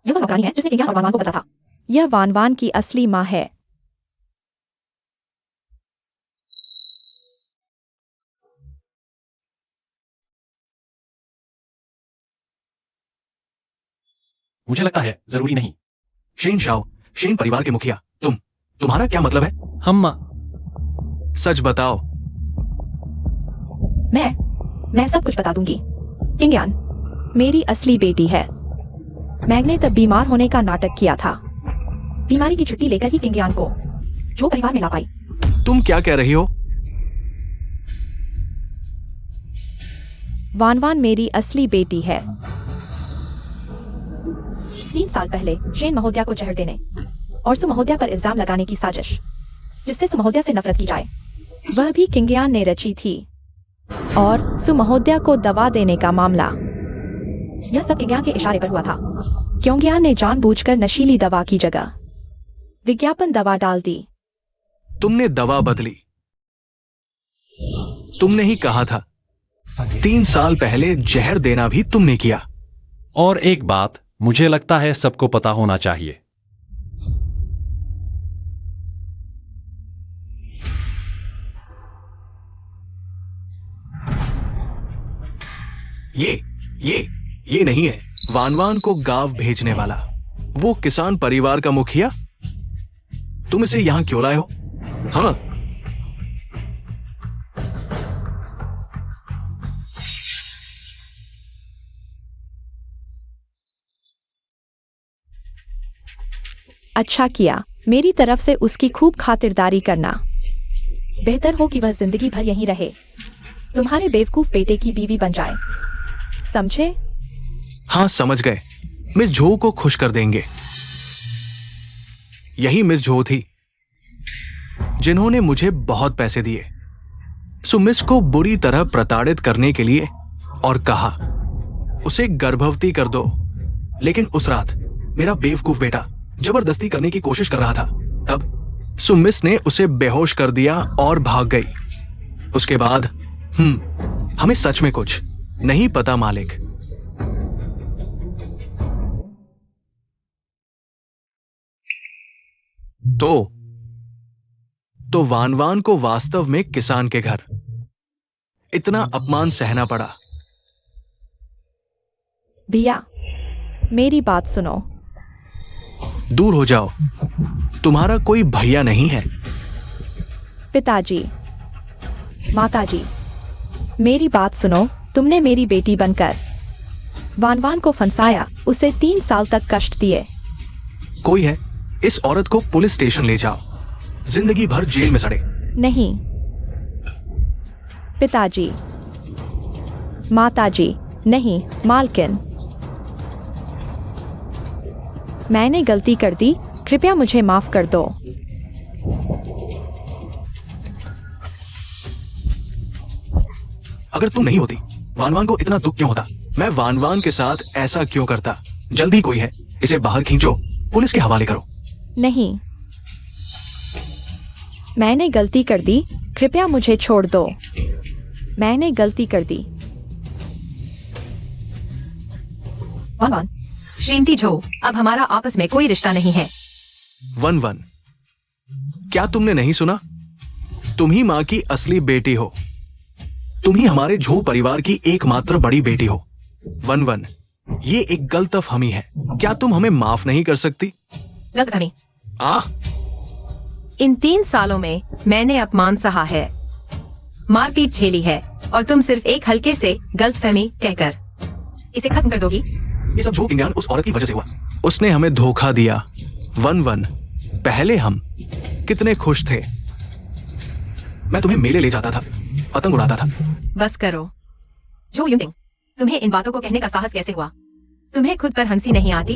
यह वो नौकरानी है जिसने किंगयान और वानवान को पता था। यह वानवान की असली माँ है। मुझे लगता है जरूरी नहीं। शेन शाओ, शेन परिवार के मुखिया, तुम्हारा क्या मतलब है? हम सच बताओ। मैं सब कुछ बता दूंगी। किंगयान मेरी असली बेटी है। मैग ने तब बीमार होने का नाटक किया था। बीमारी की छुट्टी लेकर ही किंगयान को जो परिवार में ला पाई। तुम क्या कह रही हो? वानवान मेरी असली बेटी है। 3 साल पहले शेन महोदया को जहर देने और सुमहोदया पर इल्जाम लगाने की साजिश, जिससे सुमहोदया से नफरत की जाए, वह भी किंगयान ने रची थी। और सुमहोदया को दवा देने का मामला, यह सब किंगयान के इशारे पर हुआ था। किंगयान ने जानबूझकर नशीली दवा की जगह विज्ञापन दवा डाल दी। तुमने दवा बदली। तुमने ही कहा था 3 साल पहले जहर देना भी तुमने किया। और एक बात मुझे लगता है सबको पता होना चाहिए। ये नहीं है वानवान को गांव भेजने वाला वो किसान परिवार का मुखिया। तुम इसे यहां क्यों लाए हो? हाँ, अच्छा किया मेरी तरफ से उसकी खूब खातिरदारी करना। बेहतर हो कि वह जिंदगी भर यहीं रहे, तुम्हारे बेवकूफ बेटे की बीवी बन जाए। समझे? हाँ, समझ गए। मिस झो को खुश कर देंगे। यही मिस झो थी जिन्होंने मुझे बहुत पैसे दिए। सो मिस को बुरी तरह प्रताड़ित करने के लिए और कहा उसे गर्भवती कर दो। लेकिन उस रात मेरा बेवकूफ बेटा जबरदस्ती करने की कोशिश कर रहा था। तब सुमिस ने उसे बेहोश कर दिया और भाग गई। उसके बाद हमें सच में कुछ नहीं पता मालिक। तो वान वान को वास्तव में किसान के घर इतना अपमान सहना पड़ा। भैया, मेरी बात सुनो। दूर हो जाओ, तुम्हारा कोई भैया नहीं है। पिताजी, माताजी, मेरी बात सुनो। तुमने मेरी बेटी बनकर वान वान को फंसाया, उसे 3 साल तक कष्ट दिए। कोई है, इस औरत को पुलिस स्टेशन ले जाओ, जिंदगी भर जेल में सड़े। नहीं पिताजी, माताजी, नहीं मालकिन, मैंने गलती कर दी, कृपया मुझे माफ कर दो। अगर तुम नहीं होती, वान वान को इतना दुख क्यों होता? मैं वान वान के साथ ऐसा क्यों करता? जल्दी कोई है, इसे बाहर खींचो, पुलिस के हवाले करो। नहीं, मैंने गलती कर दी, कृपया मुझे छोड़ दो। मैंने गलती कर दी। वान वान, श्रीमती झो, अब हमारा आपस में कोई रिश्ता नहीं है। वन वन, क्या तुमने नहीं सुना? तुम ही मां की असली बेटी हो। तुम ही हमारे झो परिवार की एकमात्र बड़ी बेटी हो। वन वन, ये एक गलतफहमी है। क्या तुम हमें माफ नहीं कर सकती? गलतफहमी? आ इन 3 सालों में मैंने अपमान सहा है, मारपीट झेली है, और तुम सिर्फ एक हल्के से गलतफहमी कहकर इसे खत्म कर दोगी? ये सब झूठ ज्ञान उस औरत की वजह से हुआ। उसने हमें धोखा दिया। वन वन, पहले हम कितने खुश थे। मैं तुम्हें मेले ले जाता था, पतंग उड़ाता था। बस करो जो युंटिंग, तुम्हें इन बातों को कहने का साहस कैसे हुआ? तुम्हें खुद पर हंसी नहीं आती?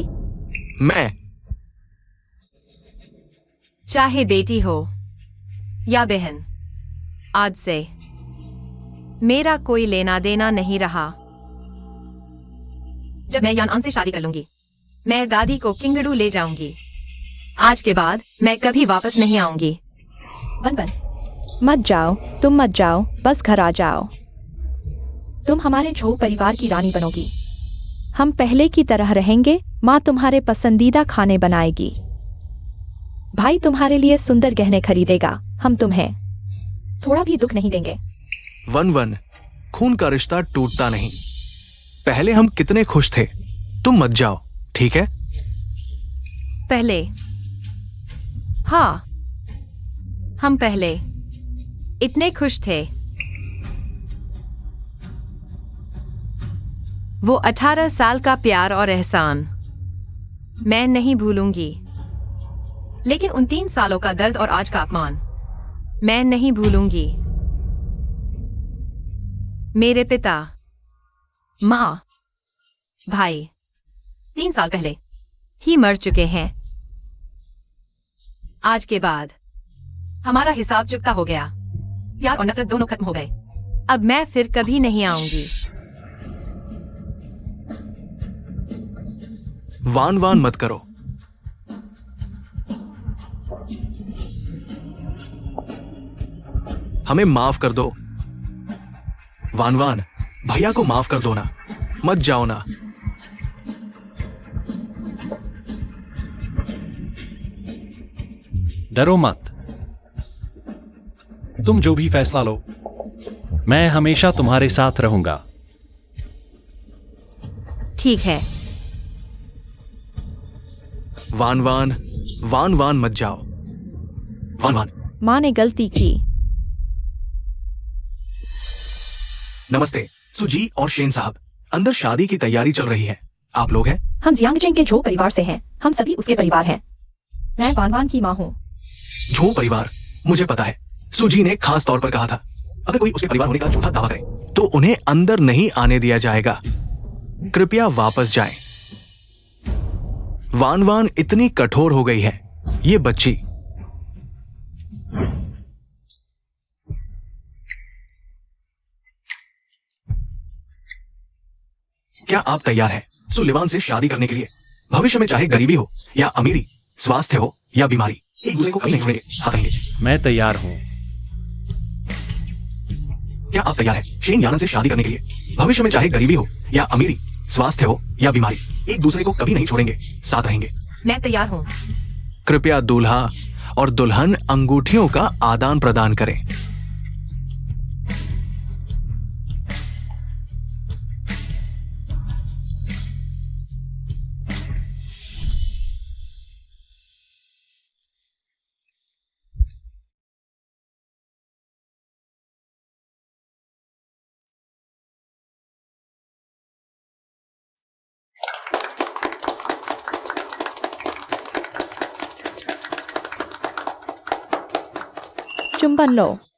मैं चाहे बेटी हो या बहन, आज से मेरा कोई लेना देना नहीं रहा। जब मैं यान से शादी कर लूंगी, मैं दादी को किंगडू ले जाऊंगी। आज के बाद मैं कभी वापस नहीं आऊंगी। वन वन, मत जाओ, तुम मत जाओ, बस घर आ जाओ। तुम हमारे झो परिवार की रानी बनोगी। हम पहले की तरह रहेंगे। माँ तुम्हारे पसंदीदा खाने बनाएगी। भाई तुम्हारे लिए सुंदर गहने खरीदेगा। हम तुम्हें थोड़ा भी दुख नहीं देंगे। वन वन, खून का रिश्ता टूटता नहीं। पहले हम कितने खुश थे। तुम मत जाओ, ठीक है? पहले, हाँ, हम पहले इतने खुश थे। वो 18 साल का प्यार और एहसान मैं नहीं भूलूंगी। लेकिन उन 3 सालों का दर्द और आज का अपमान मैं नहीं भूलूंगी। मेरे पिता, माँ, भाई 3 साल पहले ही मर चुके हैं। आज के बाद हमारा हिसाब चुकता हो गया। प्यार और नफरत दोनों खत्म हो गए। अब मैं फिर कभी नहीं आऊंगी। वान वान मत करो। हमें माफ कर दो। वान वान, भैया को माफ कर दो ना, मत जाओ ना। डरो मत, तुम जो भी फैसला लो, मैं हमेशा तुम्हारे साथ रहूंगा। ठीक है। वान वान, वान वान मत जाओ। वान वान, माँ ने गलती की। नमस्ते सुजी और शेन साहब। अंदर शादी की तैयारी चल रही है। आप लोग हैं? हम जियांगजेंग के झो परिवार से हैं। हम सभी उसके परिवार हैं। मैं वान वान की माँ हूँ। झो परिवार, मुझे पता है। सुजी ने खास तौर पर कहा था, अगर कोई उसके परिवार होने का झूठा दावा करे तो उन्हें अंदर नहीं आने दिया जाएगा। कृपया वापस जाएं। वान वान इतनी कठोर हो गई है। ये बच्ची क्या आप तैयार हैं सुलिवान से शादी करने के लिए? भविष्य में चाहे गरीबी हो या अमीरी, स्वास्थ्य हो या बीमारी, एक दूसरे को कभी नहीं छोड़ेंगे, साथ रहेंगे। मैं तैयार हूं। क्या आप तैयार हैं शेन यानन से शादी करने के लिए? भविष्य में चाहे गरीबी हो या अमीरी, स्वास्थ्य हो या बीमारी, एक दूसरे को कभी नहीं छोड़ेंगे, साथ रहेंगे। मैं तैयार हूँ। कृपया दूल्हा और दुल्हन अंगूठियों का आदान प्रदान करें। चुंबन लो।